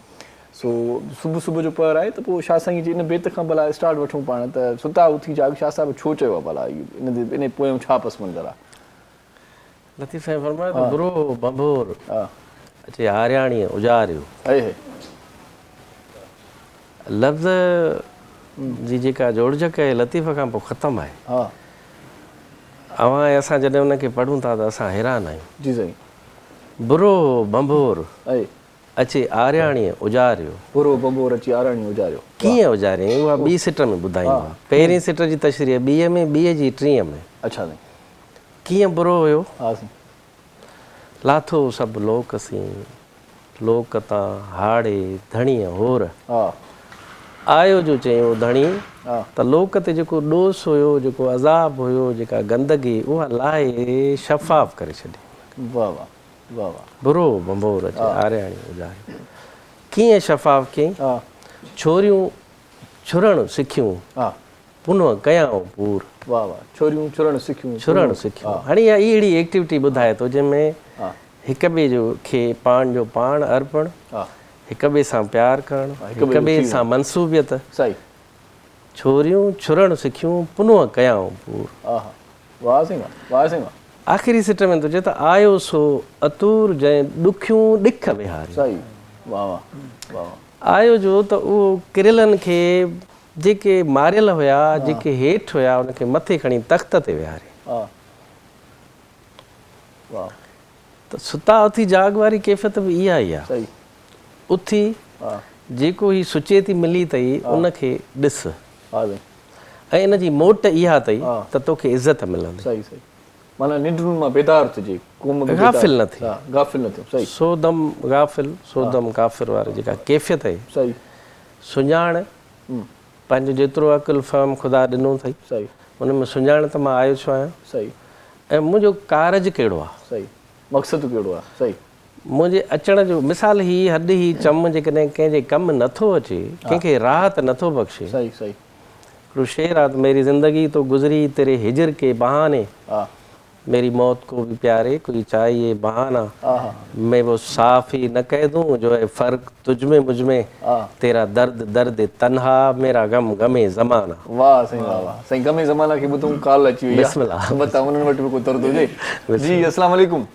सो सुबुह जो पहर आहे त पोइ शाह साईं जी इन बेत खां भला स्टार्ट वठूं पाण त सुता उथी जाग शाह साहिब छो चयो आहे भला, इन पोयां छा पस मंज़र आहे? लतीफ़ साईं फरमायो त बुरो बंबोर अचे हारियाणीअ उजारियो। लफ़्ज़ जी जेका जोड़जक आहे लतीफ़ खां पोइ ख़तमु आहे। हा, अवां असां जॾहिं उनखे पढ़ूं था त असां हैरान आहियूं। जी साईं। बुरो बंबोर अचे आरियाणीअ उजारियो। बुरो बंबोर अची आरियाणीअ उजारियो। कीअं उजारियईं उहा ॿी सिट में ॿुधाईंदो आहे। पहिरीं सिट जी तशरीह, ॿीअ में, ॿीअ जी टीह में। अच्छा साईं। कीअं बुरो हुयो? हा साईं। लाथो सभु लोक सी, लोक तां हाड़े धणीअ होर। हा, आयो जो चयो धणी त लोक ते जेको ॾोस हुयो, जेको अज़ाब हुयो, जेका गंदगी, उहा लाहे शफ़ाफ़ करे छॾी। वाह वाह वाह वाह। बुरो बंबोर अचे आरियाणी उजारियो। कीअं शफ़ाफ़ कयईं? हा, छोरियूं छुरणु सिखियूं, हा, पुनः कयाऊं पूर। वाह वाह। छोरियूं छुरणु सिखियूं, छुरणु सिखियूं। हाणे इहा अहिड़ी एक्टिविटी ॿुधाए थो जंहिंमें हिक ॿिए जो खे पाण जो पाण अर्पण, हिक ॿिए सां प्यारु करणु, हिक ॿिए सां मनसूबियत। सही। छोरियूं छुरणु सिखियूं, पुनः कयाऊं पूर। वाह साईं, वाह साईं। आख़िरी सिट में थो चए त आयो सो अतूर जंहिं ॾुखियूं ॾिख विहारी। सही। वाह वाह वाह। आयो जो त उहो किरलनि खे जेके मारियल हुया, जेके हेठि हुया, उनखे मथे खणी तख़्त ते विहारे। वाह। त सुता उथी जाग वारी कैफ़ियत बि इहा ई आहे। सही। उथी जेको ही सुचे थी मिली अथई उनखे ॾिस, ऐं इन जी मोट इहा अथई त तोखे इज़त मिलंदी। सही सही। माना निंड्रुनि मां बेदार थिजे, गाफ़िल न थी। गाफ़िल न थियो। सही। सोदम गाफ़िल सोदम काफ़िर वारी जेका कैफ़ियत आहे। सही। सुञाण पंहिंजो जेतिरो अकुल फ़हम ख़ुदा ॾिनो अथई। सही। उन में सुञाण त मां आयो छो आहियां। सही। ऐं मुंहिंजो कारज कहिड़ो आहे। सही। मक़सदु कहिड़ो आहे। सही। मुंहिंजे अचण जो मिसाल ही हॾ ही चम जेकॾहिं कंहिंजे कमु नथो अचे, कंहिंखे राहत नथो बख़्शे। सही सही। हिकिड़ो शेर आहे त मेरी ज़िंदगी तो गुज़री तेरे हिजर के बहाने, मेरी मौत को भी प्यारे कोई चाहिए बहाना, मैं वो साफ ही न कह दूं जो है फ़र्क तुझ में मुझ में, तेरा दर्द दर्द तन्हा मेरा गम गमे ज़माना। वाह साईं, वाह वाह साईं। गमे ज़माना खे ॿुधूं, कॉल अची वई आहे। बिस्मिल्लाह। बता उन्हनि वटि बि को दर्द हुजे। जी अस्सलाम वालेकुम।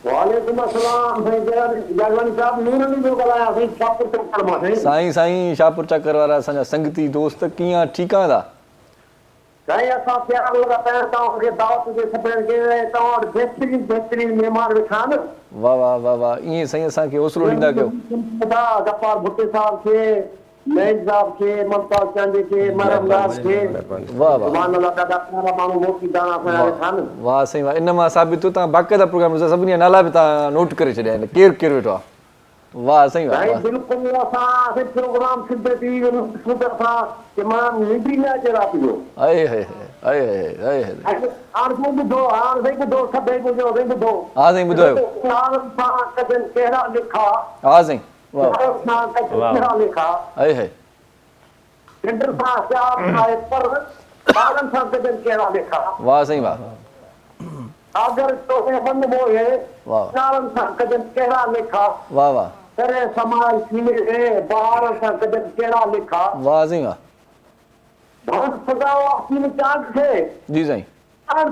वालेकुम अस्सलाम भाई जगवानी साहब नूरनी जो गलाया भाई शाहपुर चक्कर में भाई साईं शाहपुर चक्कर वारा असांजा संगती दोस्त कीअं ठीकु आहियो भाई असां प्यार लगा पे तव्हांखे दावत जे सभिनी खे तव्हां बेहतरीन महिमान वेठा आहिनि वाह वाह वाह वाह ईअं साईं असांखे हौसलो ॾींदा कयो गफ्फार भुट्टे साहब खे नईम साहब खे ममताज चांदी खे मरमदास खे वाह वाह मान अल्लाह ॾाढा प्यारा माण्हू मोती दाना पिया वेठा आहिनि वाह साईं वाह इन मां साबित थियो तव्हां बाक़ाइदा प्रोग्राम सभिनी जा नाला बि तव्हां नोट करे छॾिया आहिनि केरु केरु वेठो आहे वाह साईं वाह भाई बिल्कुलु असां प्रोग्राम सिद्ध थी असां कि मां निंडी न अचे राति जो हाय हाय हाय हाय हाय हाणे ॿुधो हाणे साईं ॿुधो सभई ॿुधो साईं ॿुधो हा साईं ॿुधायो कहिड़ा लिखा हा साईं वाह कहिड़ा लिखा हाय हाय निंड सां प्यार आहे पर ॿारनि सां कजनि कहिड़ा लिखा वाह साईं वाह अगरि तोखे बंदि मोहे वाह ॿारनि सां कजनि कहिड़ा लिखा वाह वाह करे समाज थी ॿारनि सां कजनि कहिड़ा लिखा वाह साईं वाह बहुत सजाओ अपनी चांद थे जी साईं वाह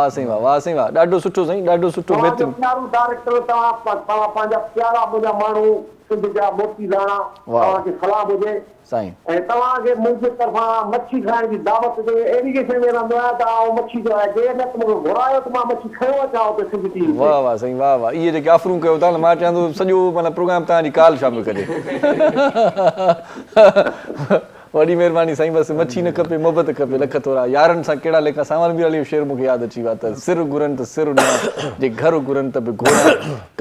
साईं वाह साईं वाह ॾाढो सुठो साईं ॾाढो सुठो बहितरीन डायरेक्टर तव्हां पंहिंजा प्यारा मुंहिंजा माण्हू सिंध जा मोती दाणा तव्हांखे सलाह हुजे साईं ऐं तव्हांखे मुंहिंजे तरफ़ां मच्छी खाइण जी दावत ॾे एरीगेशन में रहंदो आहियां त आउं मच्छी जो आहे जे न मूंखे घुरायो त मां मच्छी खयो अचां हुते सिंध टी वी वाह वाह साईं वाह वाह इहे जेके ऑफरूं कयो था मां चवां थो सॼो माना प्रोग्राम तव्हांजी काल शामिल करे वॾी महिरबानी साईं बसि मच्छी न खपे मोहबत खपे लख थोरा यारनि सां कहिड़ा लेखा सामान बि हली शेर मूंखे यादि अची वियो आहे त सिर घुरनि त सिर ॾियां जे घर घुरनि त बि घुरियां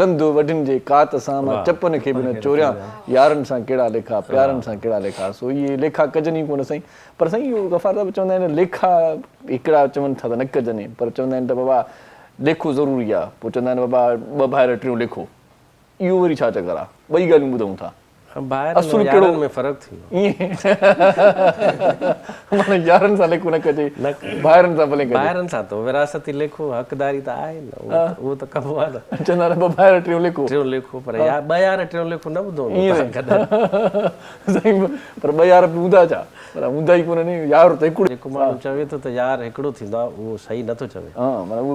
कंधु वॾियुनि जे कात सां मां चपनि खे बि न चोरियां यारनि सां कहिड़ा लेखा प्यारनि सां कहिड़ा लेखा सो इहे लेखा कजनि ई कोन साईं पर साईं इहो गफ़ार साहिब चवंदा आहिनि लेखा हिकिड़ा चवनि था त न कजनि पर चवंदा आहिनि त बाबा लेखो ज़रूरी आहे पोइ चवंदा आहिनि बाबा ॿ ॿाहिरि टियों लेखो इहो वरी छा चकर आहे ॿई ॻाल्हियूं ॿुधूं था ॿाहिरि कहिड़ो में फ़र्क़ु थी माना यारनि सां लेखो न कजे ॿाहिरनि सां भले ॿाहिरनि सां त विरासती लेखो हक़दारी त आहे न उहो त कबो आहे न चवंदा आहिनि ॿाहिरि टियों लेखो पर ॿ यार टियों लेखो न ॿुधो साईं पर ॿ यार बि हूंदा छा पर हूंदा ई कोन यार त हिकिड़ो जेको माण्हू चवे थो त यार हिकिड़ो थींदो आहे उहो सही नथो चवे हा माना उहो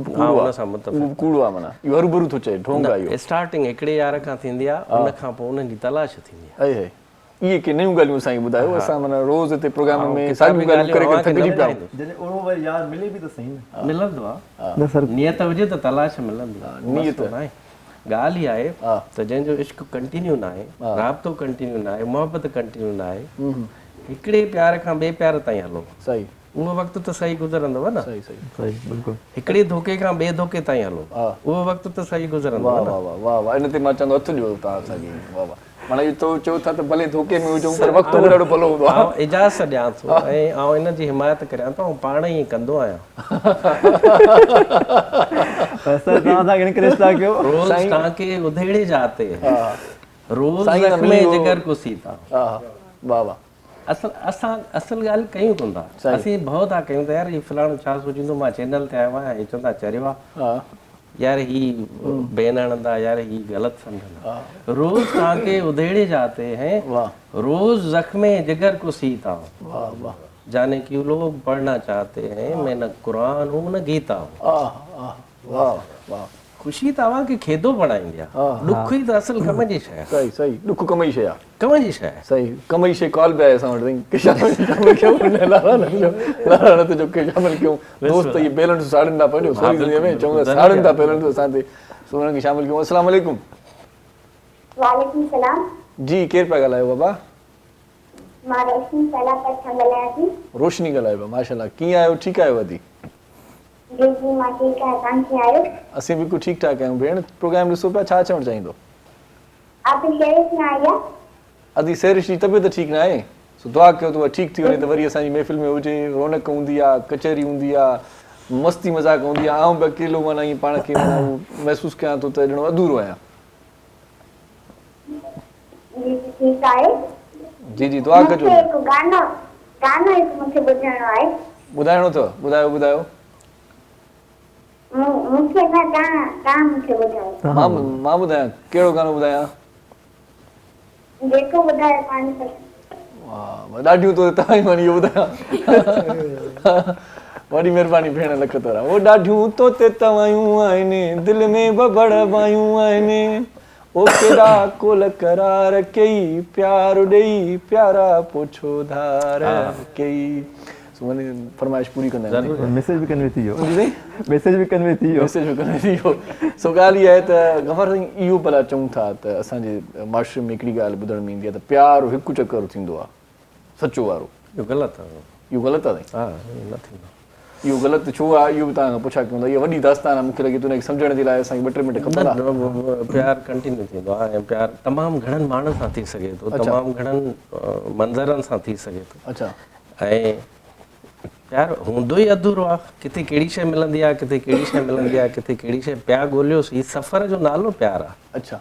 कूड़ो आहे माना इहो हरूभरू थो चए ढोंग आहे स्टार्टिंग हिकिड़े यार खां थींदी आहे उन खां पोइ उन्हनि जी तलाश थींदी आहे इहे के नयूं ॻाल्हियूं साईं ॿुधायो असां माना रोज़ हिते प्रोग्राम में साॻियूं ॻाल्हियूं करे करे थकिजी पिया जॾहिं उहो वरी यार मिले बि त सही न मिलंदो आहे नियत हुजे त तलाश मिलंदी आहे नियत न आहे ॻाल्हि इहा आहे त जंहिंजो इश्क कंटिन्यू न आहे राब्तो कंटिन्यू न आहे मोहबत कंटिन्यू न आहे हिकिड़े प्यार खां ॿिए प्यार ताईं हलो सही उहो वक़्तु त सही गुज़रंदव न सही सही सही बिल्कुलु हिकिड़े धोखे खां ॿिए धोखे ताईं हलो उहो वक़्तु त सही गुज़रंदव वाह वाह वाह वाह इन ते मां चवंदो हथु ॾियो तव्हां असांखे वाह वाह माना इहो चओ था त भले धोखे में हुजूं पर वक़्तु ॾाढो भलो हूंदो आहे इजाज़त ॾियां थो ऐं आउं इन जी हिमायत करियां थो ऐं पाण ई कंदो आहियां रोज़ तव्हांखे उधेड़े जाते रोज़ में जिगर को सीता वाह वाह असल ॻाल्हि कयूं कोन था असीं भउ था कयूं त यार हीउ फलाणो छा सोचींदो मां चैनल ते आयो आहियां हीअ चवंदा चरियो आहे यार ही बेन हणंदा यार ही ग़लति सम्झंदा रोज़ तव्हांखे उधेड़े जाते हैं रोज़ ज़ख्मे जिगर को सीता हूं जाने कि लोग पढ़ना चाहते हैं मैं न कुरान हूं न गीता हूं ख़ुशी तव्हांखे खेदो बणाईंदी आहे ॾुख ई त असल कम जी शइ आहे सही सही ॾुख कम जी शइ आहे कम जी शइ आहे सही कम जी शइ कॉल बि आहे असां वटि शामिल कयूं दोस्त इहे बैलेंस साड़ियुनि था पंहिंजो सोरी में चऊं था साड़ियुनि था बैलेंस असां ते सो हुननि खे शामिल कयूं अस्सलाम वालेकुम वालेकुम सलाम जी केरु पिया ॻाल्हायो बाबा मां रोशनी सला पर ॻाल्हायां थी रोशनी ॻाल्हायो माशाल्लाह कीअं आहियो ठीकु आहियो वधी जी जी मां ठीकु आहियां तव्हां कीअं आहियो असीं बिल्कुलु ठीकु ठाक आहियूं भेण प्रोग्राम ॾिसो पिया छा चवणु चाहींदो आप शेरिश न आया अदी सैरिश जी तबियत ठीकु न आहे सो दुआ कयो त उहा ठीकु थी वञे त वरी असांजी महफ़िल में हुजे रौनक हूंदी आहे कचहरी हूंदी आहे मस्ती मज़ाक हूंदी आहे आउं बि अकेलो माना ईअं पाण खे माना महसूसु कयां थो त ॼणो अधूरो आहियां जी ठीकु आहे जी जी दुआ कजो हिकु गानो हिकु मूंखे ॿुधाइणो आहे ॿुधाइणो अथव ॿुधायो मूंखे न तव्हां मूंखे ॿुधायो मां ॿुधायां कहिड़ो गानो ॿुधायां जेको ॿुधायो पंहिंजी वाह ॾाढियूं तो तव्हां ई मानी इहो ॿुधायां वॾी महिरबानी भेण लख तोरा ओ ॾाढियूं तो ते तवायूं आहिनि दिलि में बबड़ बायूं आहिनि ओ केॾा कोल करार कई प्यार ॾेई प्यारा पोछो धार कई फरमाइश पूरी कंदा आहियूं मैसेज बि कन्वे थी वियो सो ॻाल्हि इहा आहे त गफ़ार साईं इहो भला चऊं था त असांजे माशरे में हिकिड़ी ॻाल्हि ॿुधण में ईंदी आहे त प्यारु हिकु चकर थींदो आहे सचो वारो इहो ग़लति आहे इहो ग़लति आहे हा न थींदो इहो ग़लति छो आहे इहो बि तव्हां खां पुछा कयूं था इहा वॾी दास्तान आहे मूंखे लॻे थो हुनखे सम्झण जे लाइ असांखे 2-3 मिंट खपंदा प्यारु कंटिन्यू थींदो आहे ऐं प्यारु तमामु घणनि माण्हुनि सां थी सघे थो तमामु घणनि मंज़रनि सां थी सघे थो अच्छा ऐं प्यारु हूंदो ई अधूरो आहे किथे कहिड़ी शइ मिलंदी आहे किथे कहिड़ी शइ मिलंदी आहे किथे कहिड़ी शइ पिया ॻोल्हियोसि हीउ सफ़र जो नालो प्यारु आहे अच्छा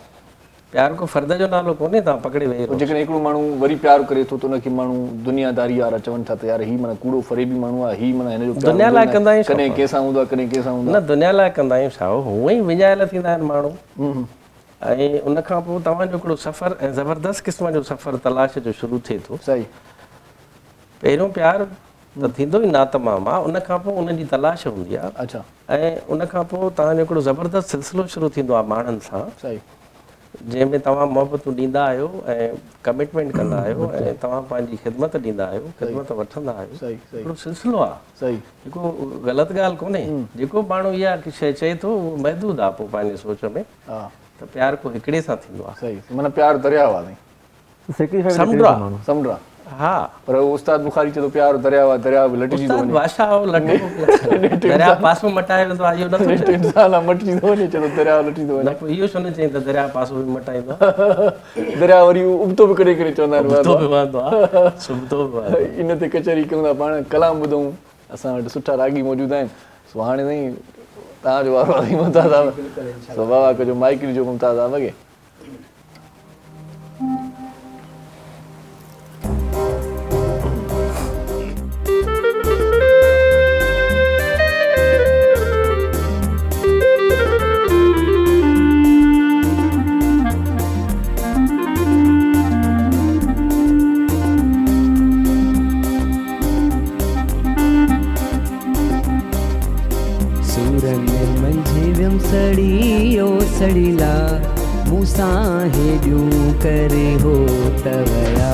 प्यार को फ़र्द जो नालो कोन्हे तव्हां पकड़े वेही रहो जेकॾहिं हिकिड़ो माण्हू वरी प्यारु करे थो त उनखे माण्हू दुनियादारी वारा चवनि था त यार हीउ माना कूड़ो फ़रेबी माण्हू आहे हीउ माना हिन जो दुनिया लाइ कंदा आहियूं कॾहिं कंहिंसां हूंदो आहे कॾहिं कंहिंसां हूंदो न दुनिया लाइ कंदा आहियूं छा हूअं ई विञायल थींदा आहिनि माण्हू ऐं उनखां पोइ तव्हांजो हिकिड़ो सफ़र ऐं ज़बरदस्त क़िस्म जो सफ़र तलाश जो शुरू थिए थो सही पहिरियों प्यारु त थींदो ई नातमाम आहे उनखां पोइ उनजी तलाश हूंदी आहे अच्छा ऐं उनखां पोइ तव्हांजो हिकिड़ो ज़बरदस्त सिलसिलो शुरू थींदो आहे माण्हुनि सां सही जंहिंमें तव्हां मोहबतूं ॾींदा आहियो ऐं कमिटमेंट कंदा आहियो ऐं तव्हां पंहिंजी ख़िदमत ॾींदा आहियो ख़िदमत वठंदा आहियो हिकिड़ो सिलसिलो आहे सही जेको ग़लति ॻाल्हि कोन्हे जेको माण्हू इहा शइ चए थो उहो महदूद आहे पोइ पंहिंजे सोच में त प्यारु को हिकिड़े सां थींदो आहे सही माना प्यारु दरियाव आहे समुंड आहे हा पर उस्ताद बुखारी चए थो प्यारु दरियाव आहे दरियाव बि लटिजी थो वञे भाषा दरिया पासो मटाए वेंदो आहे इहो नथो इंसान आहे मटिजी थो वञे चए थो दरियाव लटिजी थो वञे इहो छो न चई त दरिया पासो बि मटाईंदो दरिया वरी उबतो बि करे करे चवंदा आहिनि इन ते कचहरी कयूं था पाण कलाम ॿुधूं असां वटि सुठा रागी मौजूदु आहिनि सो हाणे साईं तव्हांजो वारो आहे मुमताज़ आहे सो बाबा कजो माइक ॾिजो मुमताज़ आहे वॻे सड़ीला मूसां हेॾियूं करे हो तवया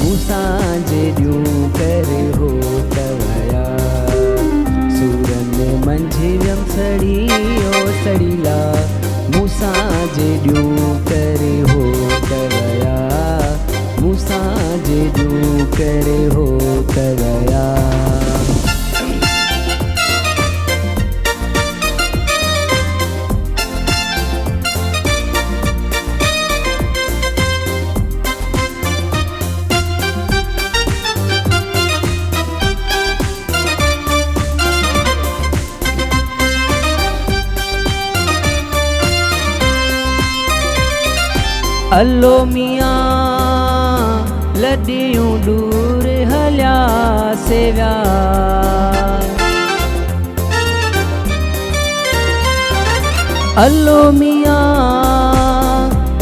मूसां जेॾियूं करे हो तवया सूरन में मंझि वियम सड़ीला मूसां जेॾियूं करे हो तवया मूसां जेॾियूं करे हो तवया अल्लो मियां लॾियूं दूर हलिया सेविया अल्लो मियां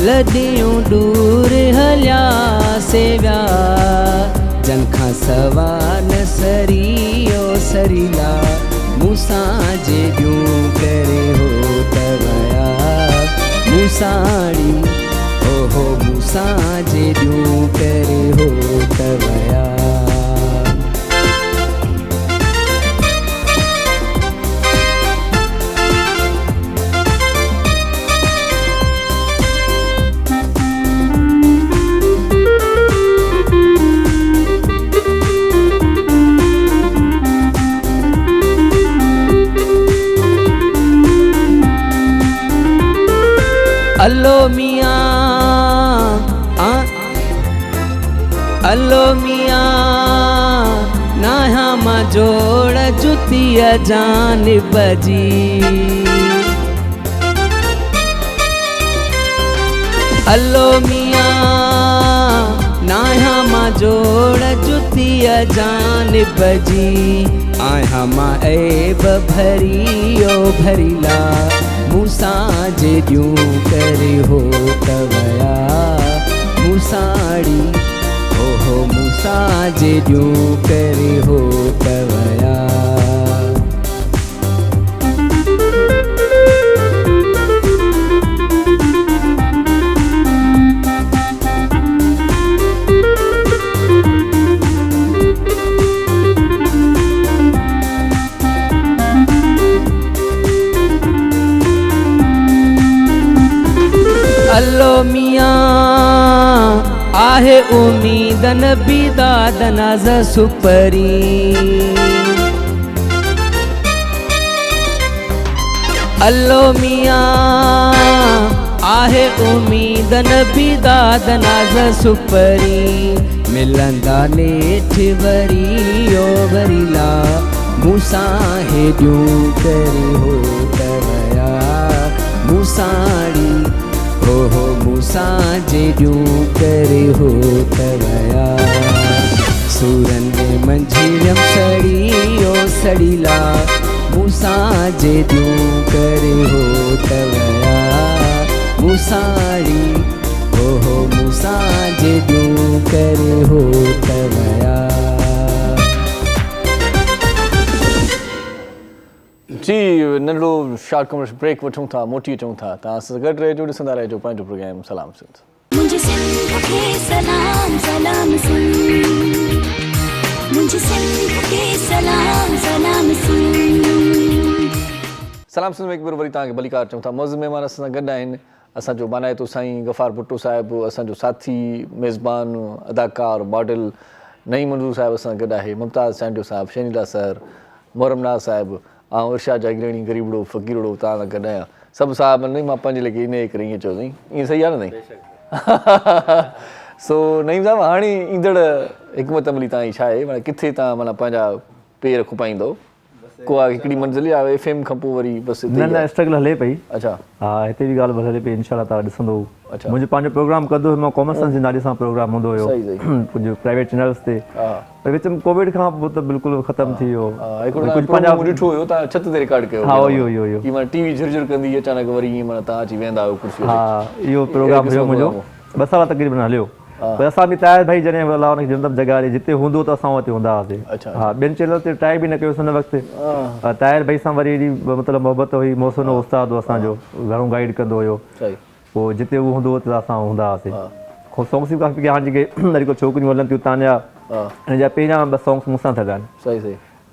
लॾियूं दूर हलिया सेविया जन खां सवा न सरियो सरीला मूसां जेॾियूं करे हो तवया मूसाड़ी हो मूसां जेॾियूं करे हो तवया अल्लो मियां अल्लो मियां नाहा मां जोड़ जुतिया जानिब जी अल्लो मियां नाहा मां जोड़ जुतिया जानिब जी आया मां ऐब भरियो भरीला मूसां जेॾियूं करे हो तवया मूसाड़ी हो मूसां जेॾियूं करे हो तवया नबी दादा नाज़ सुपरी अल्लो मियाँ आहे उम्मीद नबी दादा नाज़ सुपरी मिलंदा नेठ वरी ओ वरीला मूसा हेॾियूं करे हो तवया मूसाड़ी हो मूसा जेॾियूं करे हो तवया सूरन में मंझियम सड़ी ओ सड़ीला मूसा जेॾियूं करे हो तवया मूसाड़ी हो मूसा जेॾियूं करे हो तवया। जी नंढड़ो शॉर्ट कमर्शियल ब्रेक वठूं था मोटी अचूं था तव्हां सां गॾु रहिजो ॾिसंदा रहिजो पंहिंजो प्रोग्राम सलाम सिंध। मुझे सिंध के सलाम सलाम सिंध मुझे सिंध के सलाम सलाम सिंध। सलाम सिंध में हिकु भेरो वरी तव्हांखे भलीकार चऊं था मौज़ महिमान असां सां गॾु आहिनि असांजो मानायतो साईं गफ़ार भुट्टो साहिबु असांजो साथी मेज़बान अदाकार मॉडल नईम मंज़ूर साहिबु असां सां गॾु आहे मुमताज़ सांडियो साहिबु शनीला सर मोहरमनाज़ साहिबु ऐं इरशाद जागीराणी गरीबड़ो फ़क़ीरड़ो तव्हां सां गॾु आहियां सभु साहिब नहीं मां पंहिंजे लेखे इन करे ईअं चयो साईं ईअं सही आहे न साईं सो नईम साहिबु हाणे ईंदड़ हिकमत अमली तव्हांजी छा आहे माना किथे तव्हां माना पंहिंजा पेर खुपाईंदो को आहे हिकिड़ी मंज़िल या FM खां पोइ वरी बसि न स्ट्रगल हले पई अच्छा हा हिते बि ॻाल्हि हले पई इंशाल्लाह तव्हां ॾिसंदो अच्छा मुंहिंजो पंहिंजो प्रोग्राम कंदो हुयुमि मां कॉमर्स जे नाले सां प्रोग्राम हूंदो हुयो कुझु प्राइवेट चैनल्स ते पर विच में कोविड खां पोइ त बिल्कुलु ख़तमु थी वियो कुझु पंहिंजा ॾिठो हुयो तव्हां छित ते रिकॉर्ड कयो हा इहो की माना टीवी झुरझुर कंदी अचानक वरी ईअं माना तव्हां अची वेंदा आहियो कुर्सी हा इहो प्रोग्राम हुयो मुंहिंजो 2 साल तक़रीबन हलियो पर असां बि तयार भाई जॾहिं अलाह हुनखे जंदम जॻह जिते हूंदो त असां उते हूंदा हुआसीं हा ॿियनि चैनल ते ट्राई बि न कयोसीं हुन वक़्तु ताहिर भाई सां वरी एॾी मतिलबु मोहबत हुई मोहसिनो उस्ताद हो असांजो घणो गाइड कंदो हुयो पोइ जिते उहो हूंदो हुते असां हूंदा हुआसीं सॉन्ग्स काफ़ी की हाणे जेके जेको छोकिरियूं हलनि थियूं तांजा हिन जा पहिरियां 2 सॉन्ग्स मूंसां ठहियल आहिनि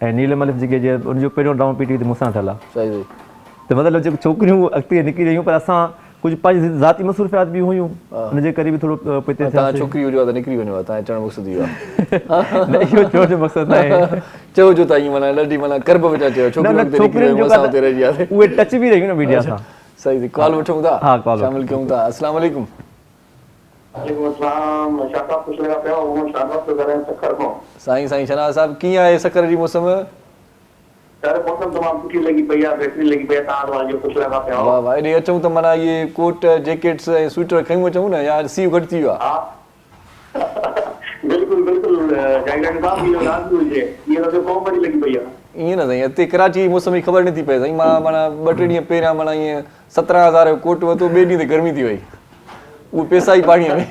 ऐं नीलम मलिक जेके उनजो पहिरियों डाउन पीटी ते मूंसां ठहियल आहे त मतिलबु जेके छोकिरियूं अॻिते निकिरी रहियूं पर असां कुझु पंहिंजी ज़ाती मसरूफ़ियात बि हुयूं हुनजे करे बि थोरो पिते तव्हां छोकिरी हुजो त निकिरी वञो तव्हां चवणु मक़सदु इहो आहे इहो चवण जो मक़सदु न आहे चओ जो त ईअं माना लॾी माना कर्ब वेठा चयो छोकिरियूं उहे टच बि रहियूं न मीडिया सां सही कॉल वठूं था हा कॉल शामिल कयूं था अस्सलाम वालेकुम साईं साईं शनाज़ साहिबु कीअं आहे सकर जी मौसम मौसम तमामु सुठी लॻी पई आहे बहितरीन लॻी पई आहे तव्हां जो ख़ुशि लॻा पिया वाह वाह हेॾे अचूं त माना इहे कोट जैकेट्स ऐं स्वेटर खयूं अचूं न या सीउ घटि थी वियो आहे हा बिल्कुलु बिल्कुलु जागीराणी साहिबु इहो रांदि हुजे ईअं त कॉमेडी लॻी पई आहे ईअं न साईं हिते कराची जी मौसम जी ख़बर नथी पए साईं मां माना 2-3 ॾींहं पहिरियां माना ईअं 17,000 जो कोट वरितो ॿिए ॾींहं ते गर्मी थी वई उहे पैसा ई पाणीअ में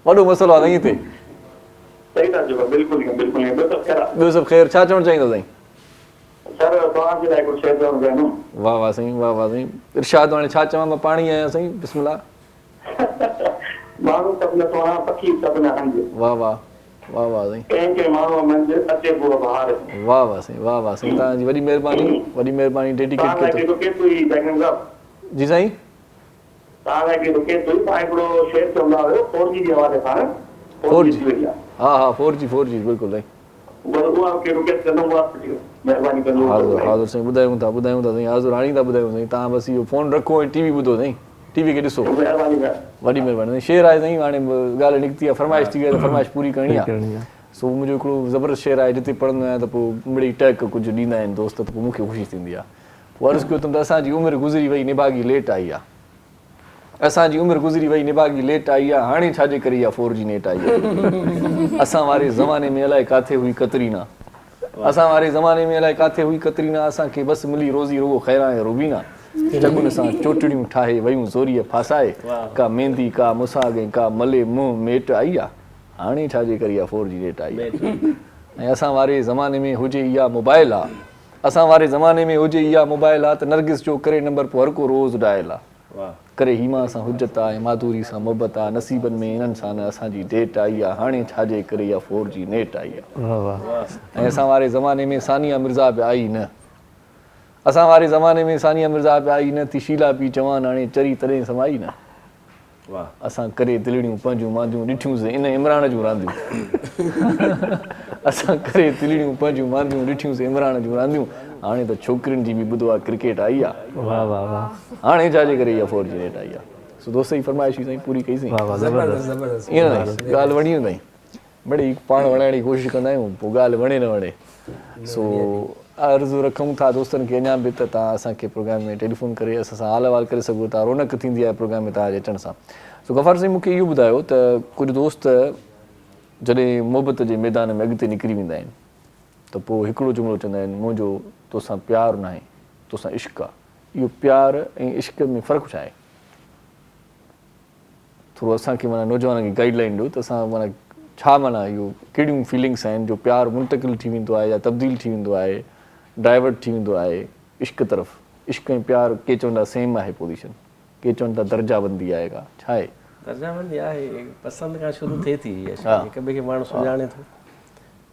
वॾो मसइलो आहे साईं हिते सही था चओ बिल्कुलु बिल्कुलु ॿियो सभु ख़ैर छा चवणु चाहींदो साईं सर तव्हांजे लाइ कुझु शइ चवणु चाहियां वाह वाह साईं वाह वाह साईं इरशाद हाणे छा चवां मां पाणी आहियां साईं बिस्मिल्लाह माण्हू सभु न तव्हां पखी सभु न हंज वाह वाह वाह वाह साईं कंहिंखे माण्हू मंझि अचे पूरो बहार वाह वाह साईं तव्हांजी वॾी महिरबानी डेडिकेट कयो जी साईं तव्हां लाइ रुके थी तव्हां हिकिड़ो शेयर चवंदा हुयो 4G जे हवाले सां 4G हा 4G बिल्कुलु साईं हाज़ुर साईं ॿुधायूं था साईं हाज़ुर हाणे था ॿुधायूं साईं तव्हां बसि इहो फ़ोन रखो ऐं टीवी ॿुधो साईं टीवी खे ॾिसो वॾी महिरबानी शेर आहे साईं हाणे ॻाल्हि निकिती आहे फरमाइश थी वई आहे त फरमाइश पूरी करणी आहे सो मुंहिंजो हिकिड़ो ज़बरदस्त शेर आहे जिते पढ़ंदो आहियां त पोइ मिड़ी टक कुझु ॾींदा आहिनि दोस्त त पोइ मूंखे ख़ुशी थींदी आहे पोइ अर्ज़ु कयो अथमि त असांजी उमिरि गुज़री वई निभागी लेट आई आहे असांजी उमिरि गुज़री वई निभागी लेट आई आहे हाणे छाजे करे इहा 4G नेट आई आहे असां वारे ज़माने में अलाए किथे हुई कतरीना असांखे बसि मिली रोज़ी रुगो ख़ैरा ऐं रुबीना चगुन सां चोटड़ियूं ठाहे वयूं ज़ोरीअ फासाए का मेहंदी का मुसाग ऐं का मले मुंहुं मेट आई आहे हाणे छाजे करे इहा 4G नेट आई आहे ऐं असां वारे ज़माने में हुजे इहा मोबाइल आहे त नरगिस जो करे नंबर पोइ हर को रोज़ डायल आहे करे हीमा सां हुजत आहे माधुरी सां मोहबत आहे नसीबनि में इन्हनि सां न असांजी डेट आई आहे हाणे छाजे करे इहा 4G नेट आई आहे ऐं असां वारे ज़माने में सानिया मिर्ज़ा बि आई न थी शीला पई जवान हाणे चरी तॾहिं समाई न असां करे तिलड़ियूं पंहिंजूं मांदियूं ॾिठियूंसीं इन इमरान जूं रांदियूं असां करे तिलड़ियूं पंहिंजूं मांदियूं ॾिठियूंसीं इमरान जूं रांदियूं हाणे त छोकिरियुनि जी बि ॿुधो आहे क्रिकेट आई आहे वाह वाह वाह हाणे छाजे करे इहा 4G नेट आई आहे सो दोस्त जी फरमाइश साईं पूरी कईसीं ईअं न ॻाल्हि वणी ताईं बड़ी पाण वणाइण जी कोशिशि कंदा आहियूं पोइ ॻाल्हि वणे न वणे सो अर्ज़ु रखूं था दोस्तनि खे अञा बि त तव्हां असांखे प्रोग्राम में टेलीफोन करे असां सां हाल अहिवाल करे सघो था रौनक थींदी आहे प्रोग्राम में तव्हांजे अचण सां सो गफ़ार साईं मूंखे इहो ॿुधायो त कुझु दोस्त जॾहिं मोहबत जे मैदान में अॻिते निकिरी वेंदा आहिनि त पोइ हिकिड़ो जुमिलो चवंदा आहिनि मुंहिंजो तोसां प्यारु न आहे तोसां इश्क आहे इहो प्यारु ऐं इश्क में फ़र्क़ु छा आहे थोरो असांखे माना नौजवाननि खे गाइडलाइन ॾियो त असां माना छा माना इहो कहिड़ियूं फीलिंग्स आहिनि जो प्यारु मुंतक़िल थी वेंदो आहे या तब्दील थी वेंदो आहे डाइवर्ट थी वेंदो आहे इश्क तरफ़ इश्क ऐं प्यारु के चवंदा सेम आहे पोज़ीशन के चवनि था दर्जाबंदी आहे का छा आहे दर्जाबंदी आहे पसंदि खां शुरू थिए थी हिक ॿिए खे माण्हू सुञाणे थो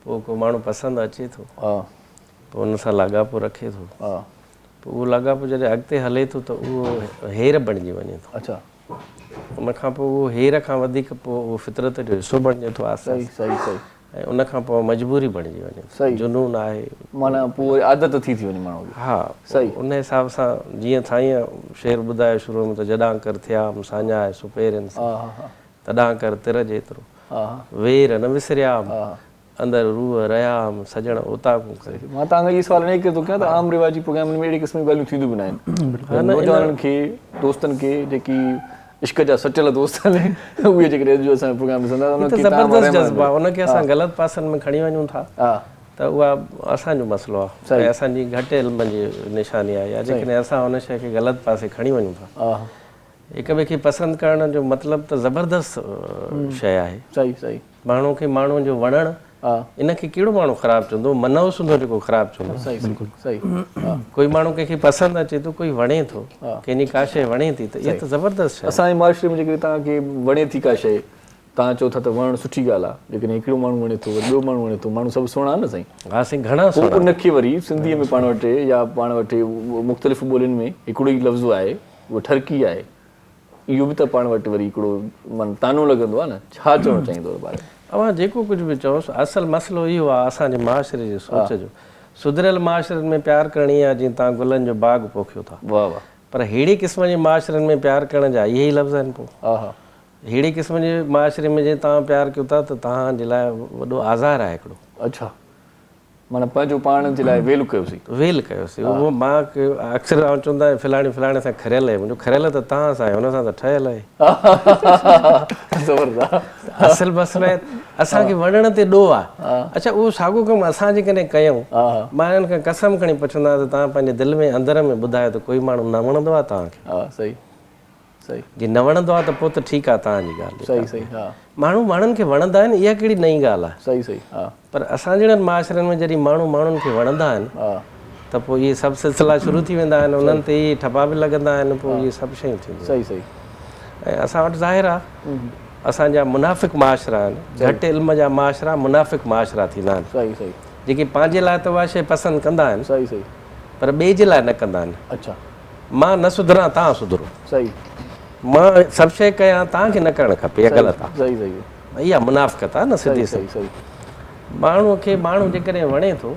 पोइ को माण्हू पसंदि अचे थो पोइ हुन सां लाॻापो रखे थो पोइ उहो लाॻापो जॾहिं अॻिते हले थो त उहो हेर बणिजी वञे थो अच्छा उनखां पोइ उहो हेर खां वधीक पोइ उहो फितरत जो हिसो बणिजे थो सही सही सही ऐं उनखां पोइ मजबूरी बणिजी वञे सही जुनून आहे माना पोइ आदत थी वञे माण्हू हा सही उन हिसाब सां जीअं साईं शेर ॿुधायो शुरू में त जॾां कर थिया साञाए सुपेरनि तॾां कर तिर जेतिरो वेर न विसरियाम अंदरि रूह रहियाम सजण उता मां तव्हांखे इहो सवाल इन करे थो कयां त आम रिवाजी प्रोग्राम में अहिड़ी क़िस्म जूं ॻाल्हियूं थींदियूं बि न आहिनि नौजवाननि खे दोस्तनि खे जेकी इश्क जा सचियल दोस्त आहिनि उहे जेकॾहिं अॼु असांजो प्रोग्राम ॾिसंदा ज़बरदस्त जज़्बा उनखे असां ग़लति पासनि में खणी वञूं था त उहा असांजो मसइलो आहे असांजी घटि इल्म जी निशानी आहे या जेकॾहिं असां हुन शइ खे ग़लति पासे खणी वञूं था हिक ॿिए खे पसंदि करण जो मतिलबु त ज़बरदस्त शइ आहे सही सही माण्हू खे माण्हूअ जो वणणु इनखे कहिड़ो माण्हू ख़राबु चवंदो मनोस हूंदो जेको ख़राबु चवंदो सही बिल्कुलु सही कोई माण्हू कंहिंखे पसंदि अचे थो कोई वणे थो कंहिंजी का शइ वणे थी त इहा त ज़बरदस्त शइ असांजे मुआशिरे में जेकॾहिं तव्हांखे वणे थी का शइ तव्हां चओ था त वणणु सुठी ॻाल्हि आहे जेकॾहिं हिकिड़ो माण्हू वणे थो ॿियो माण्हू वणे थो माण्हू सभु सुहिणा न साईं हा साईं घणा उनखे वरी सिंधीअ में पाण वटि या पाण वटि मुख़्तलिफ़ ॿोलियुनि में हिकिड़ो ई लफ़्ज़ आहे उहो ठरकी आहे इहो बि त पाण वटि वरी हिकिड़ो माना तानो लॻंदो आहे न छा चवणु चाहींदो बारे अवां जेको कुझु बि चओसि असुलु मसइलो इहो आहे असांजे मुआशिरे जी सोच जो सुधरियल मुआशिरनि में प्यारु करणी आहे जीअं तव्हां गुलनि जो बाग़ पोखियो था वाह वाह पर अहिड़ी क़िस्म जे मुआशिरनि में प्यारु करण जा इहे ई लफ़्ज़ आहिनि पोइ हा हा अहिड़ी क़िस्म जे मुआशिरे में जीअं तव्हां प्यारु कयो था त तव्हांजे लाइ वॾो आज़ारु आहे हिकिड़ो अच्छा माना पंहिंजो पाण जे लाइ वेल कयोसीं उहो मां अक्सर चवंदा आहिनि फलाणे सां खरियल आहे मुंहिंजो खरियल त तव्हां सां आहे हुन सां त ठहियल आहे ज़बरदस्त असुलु मसइलो आहे असांखे वणण ते ॾोह आहे अच्छा उहो साॻियो कमु असां जेकॾहिं कयूं मां हिननि खां कसम खणी पुछंदा त तव्हां पंहिंजे दिलि में अंदर में ॿुधायो त कोई माण्हू न वणंदो आहे तव्हांखे हा सही सही जी न वणंदो आहे त पोइ त ठीकु आहे तव्हांजी ॻाल्हि सही सही हा माण्हू माण्हुनि खे वणंदा आहिनि इहा कहिड़ी नई ॻाल्हि आहे सही सही हा पर असां जहिड़नि मुआशिरनि में जॾहिं माण्हू माण्हुनि खे वणंदा आहिनि त पोइ इहे सभु सिलसिला शुरू थी वेंदा आहिनि उन्हनि ते इहे ठपा बि लॻंदा आहिनि पोइ इहे सभु शयूं थींदियूं सही सही ऐं असां वटि ज़ाहिर आहे असांजा मुनाफ़िक़ मुआशिरा आहिनि घटि इल्म जा मुआशिरा मुनाफ़िक़ मुआशिरा थींदा आहिनि सही सही जेके पंहिंजे लाइ त उहा शइ पसंदि कंदा आहिनि सही सही पर ॿिए जे लाइ न कंदा आहिनि अच्छा मां न सुधरां तव्हां सुधरो सही मां सभु शइ कयां तव्हांखे न करणु खपे इहा ग़लति आहे सही सही इहा मुनाफ़िक़त आहे न सिधी सही सही माण्हूअ खे माण्हू जेकॾहिं वणे थो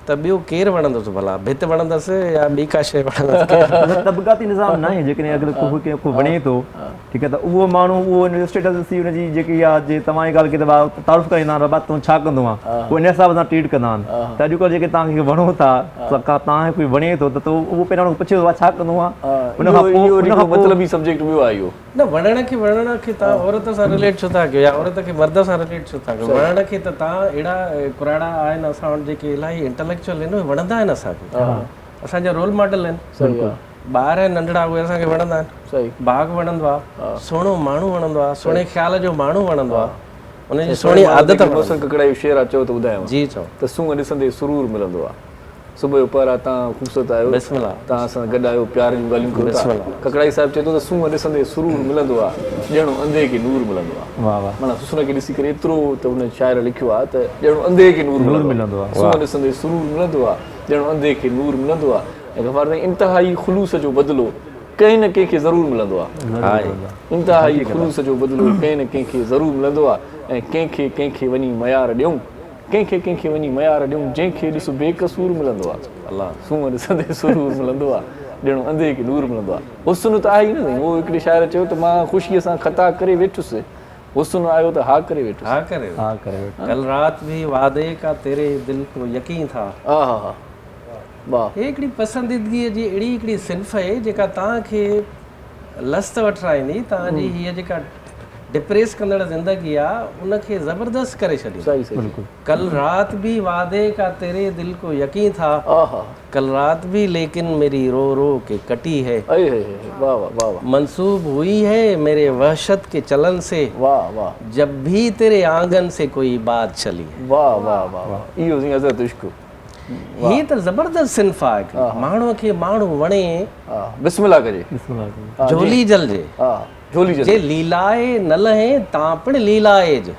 त ॿियो केरु वणंदुसि भला भित वणंदसि या ॿी का शइ वणंदसि तबक़ाती निज़ाम न आहे जेकॾहिं अगरि को वणे थो ठीकु आहे त उहो माण्हू उहो स्टेटस ॾिसी हुनजी जेकी आहे जे तव्हांजी ॻाल्हि खे तारीफ़ कंदा आहिनि रबा तूं छा कंदो आहे उहो इन हिसाब सां ट्रीट कंदा आहिनि त अॼुकल्ह जेके तव्हांखे वणो था तव्हांखे कोई वणे थो त उहो पहिरियों पुछे थो छा कंदो आहे मतिलबु ई सब्जेक्ट ॿियो आहे इहो न वणण खे तव्हां औरत सां रिलेट छो था कयो या औरत खे मर्द सां रिलेट छो था कयो वणण खे त तव्हां अहिड़ा कुराड़ा आहिनि असां वटि जेके इलाही इंटेलेक्चुअल आहिनि उहे वणंदा आहिनि असांखे असांजा रोल मॉडल आहिनि ॿार आहिनि नंढड़ा उहे असांखे वणंदा आहिनि बाग़ वणंदो आहे सुहिणो माण्हू वणंदो आहे सुहिणे ख़्याल जो माण्हू वणंदो आहे उनजी सुहिणी आदत ककड़ा जो शेर आहे चओ त ॿुधायो जी चओ त सूंहं ॾिसंदे सुरूर मिलंदो आहे सुबुह जो पहिरां तव्हां ख़ूबसूरत आहियो तव्हां सां गॾु आहियो प्यार जूं ॻाल्हियूं कयो था ककड़ाई साहिबु चए थो त सूंहं ॾिसंदे सुरूर मिलंदो आहे ॼणो अंधे खे नूर मिलंदो आहे माना सुन खे ॾिसी करे एतिरो त हुन शाइर लिखियो आहे त ॼणो अंधे खे नूर मिलंदो आहे सूंहं ॾिसंदे सुरूर मिलंदो आहे ॼणो अंधे खे नूर मिलंदो आहे ऐं गफ़ार साईं इंतिहाई ख़ुलूस जो बदिलो कंहिं न कंहिंखे ज़रूरु मिलंदो आहे, इंतिहाई ख़ुलूस जो बदिलो कंहिं न कंहिंखे ज़रूरु मिलंदो आहे। ऐं कंहिंखे वञी मयार ॾियूं, कंहिंखे वञी मयार ॾियूं, जंहिंखे ॾिस बेकसूर मिलंदो आहे, अलाह सूंहं ॾिसंदे सुरूर मिलंदो आहे, ॼणो अंधे खे नूर मिलंदो आहे। हुस्न त आहे ई न, उहो हिकिड़े शाइर चयो त मां ख़ुशीअ सां ख़ता करे वेठुसि, हुस्न आयो त हा करे वेठुसि। हा करे कल रात भी वादे का तेरे दिल को यकीन था। हा वाह, हिकिड़ी पसंदीदगीअ जी अहिड़ी हिकिड़ी सिन्फ़ आहे जेका तव्हांखे लस्त वठराईंदी, तव्हांजी हीअ जेका डिप्रेस कंदड़ ज़िंदगी आहे उनखे ज़बरदस्त करे छॾी। सही कल रात भी वादे का तेरे दिल को यकीन था, कल रात भी लेकिन मेरी रो रो के कटी है, वाह वाह वाह, मंसूब हुई है मेरे वहशत के चलन से, वाह वाह, जब भी तेरे आंगन से कोई बात चली। वाह वाह वाह, इहो हज़रत इश्क ही त ज़बरदस्त सिन्फ़ आहे। माण्हूअ खे माण्हू वणे, बिस्मिल्लाह कजे, झोली जलजे, झोली जे लीलाए न लहे तां पिण लीलाए जो।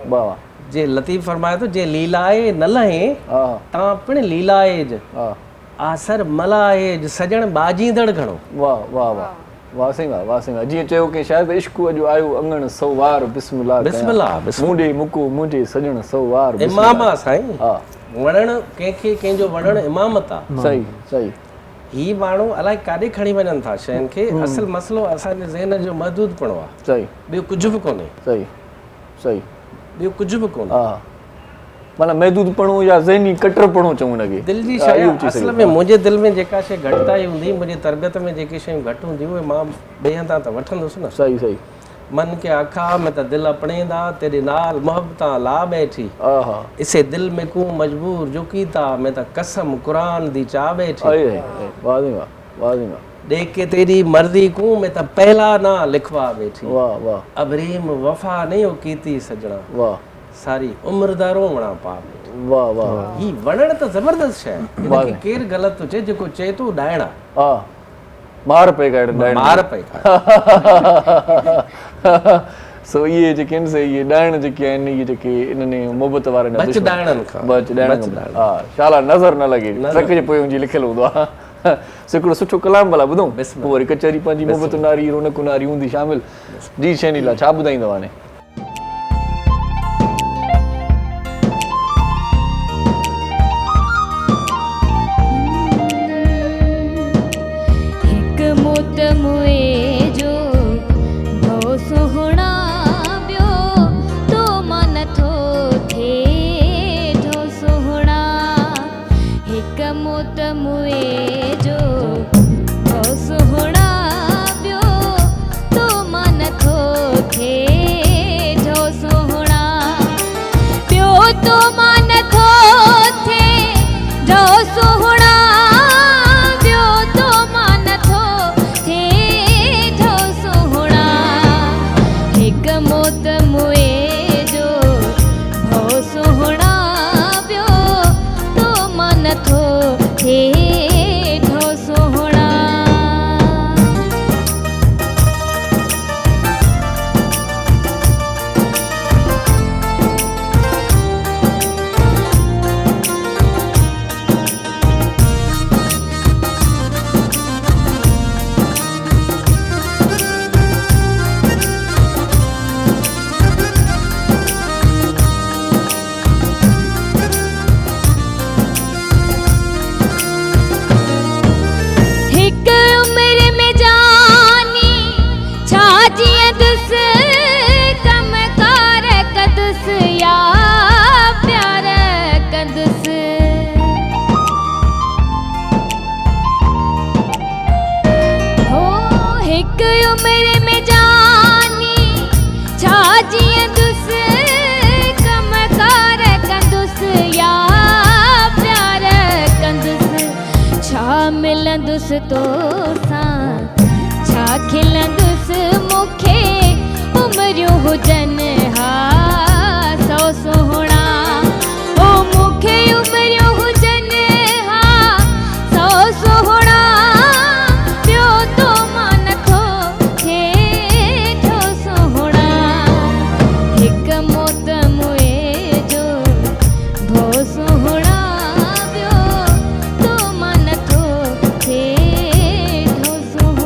वाह, जे लतीफ़ फरमाए तो जे लीलाए न लहे तां पिण लीलाए जो, आसर मलाए जो सजण बाजींदड़ घणो। वाह वाह वाह वाह साईं वाह, वाह साईं वाह। जीअं चयो कि शायदि इश्क अॼु आयो अंगण सवार, बिस्मिल्लाह बिस्मिल्लाह मुंडे मुको मुंहिंजे सजण सवार। इमाम आहे साईं, वणण कंहिंखे कंहिंजो वणण इमामत आहे। सही सही, ही माण्हू अलाए काॾे खणी वञनि था शयुनि खे, असल मसइलो असांजे ज़हन जो महदूदपणो आहे। सही, ॿियो कुझु बि कोन्हे। सही सही, ॿियो कुझु बि कोन्हे। हा, माना महदूदपणो या ज़हनी कटरपणो चऊं हुनखे। दिलि जी शइ असल में मुंहिंजे दिलि में जेका शइ घटिताई हूंदी, मुंहिंजी तरबियत में जेके शयूं घटि हूंदियूं उहे मां ॿिए हंधां त वठंदुसि न। सही सही, मन के आखा में त दिल अपणेंदा, तेरे नाल मोहब्बतां ला बैठी, इसे दिल में को मजबूर जो कीता, मैं त कसम कुरान दी चा बैठी, वाह जी वाह, वाह जी वाह, देख के तेरी मर्जी को मैं त पहला ना लिखवा बैठी, वाह वाह, अबरीम वफा नहीं हो कीती सजना, वाह, सारी उम्र दा रोवणा पा बैठी। वाह वाह, ही वणण त ज़बरदस्त शइ, इनखे केर ग़लति चए, जेको चए तो डायणा मार पे काड़ मार पे सो ये जेके आहिनि से ये डाइण जेके आहिनि इहे जेके इन्हनि मोहबत वारनि बच डाइणनि खां बच डाइण, हा शाला नज़र न लॻे, ट्रक जे पोइ जी लिखियलु हूंदो आहे। हिकिड़ो सुठो कलाम भला ॿुधूं, पोइ वरी कचहरी पंहिंजी मोहबत नारी रौनक नारी हूंदी शामिल। जी शैनीला, छा ॿुधाईंदव हाणे? तो सां छा खिलंदुसि मूंखे उमिरियूं हुजनि हा सौ सुहिणा, ओ मूंखे उमिरियूं हुजनि हा सौ सुहिणा, ॿियो तो मां नथो थिए ठो सुहिणा, हिकु मौत मुए जो भो सुहिणा, ॿियो तो मां नथो थिए ठो सुहिणा।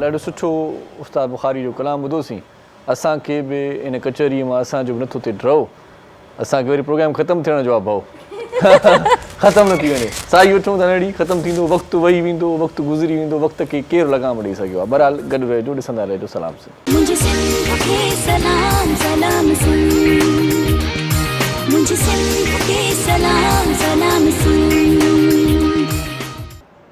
ॾाढो सुठो उस्ताद बुखारी जो कलाम ॿुधोसीं। असांखे बि इन कचहरीअ मां असांजो बि नथो थिए डरो, असांखे वरी प्रोग्राम ख़तमु थियण जो आहे भाउ। ख़तमु न थी वञे, साई वठूं था अहिड़ी ख़तमु थींदो, वक़्तु वही वेंदो, वक़्तु गुज़री वेंदो, वक़्त खे केरु लॻाम ॾेई सघियो आहे। बहरहाल गॾु रहिजो, ॾिसंदा रहिजो। सलाम सिंध। मुझे सिंध के सलाम सलाम सिंध, मुझे सिंध के सलाम सलाम सिंध।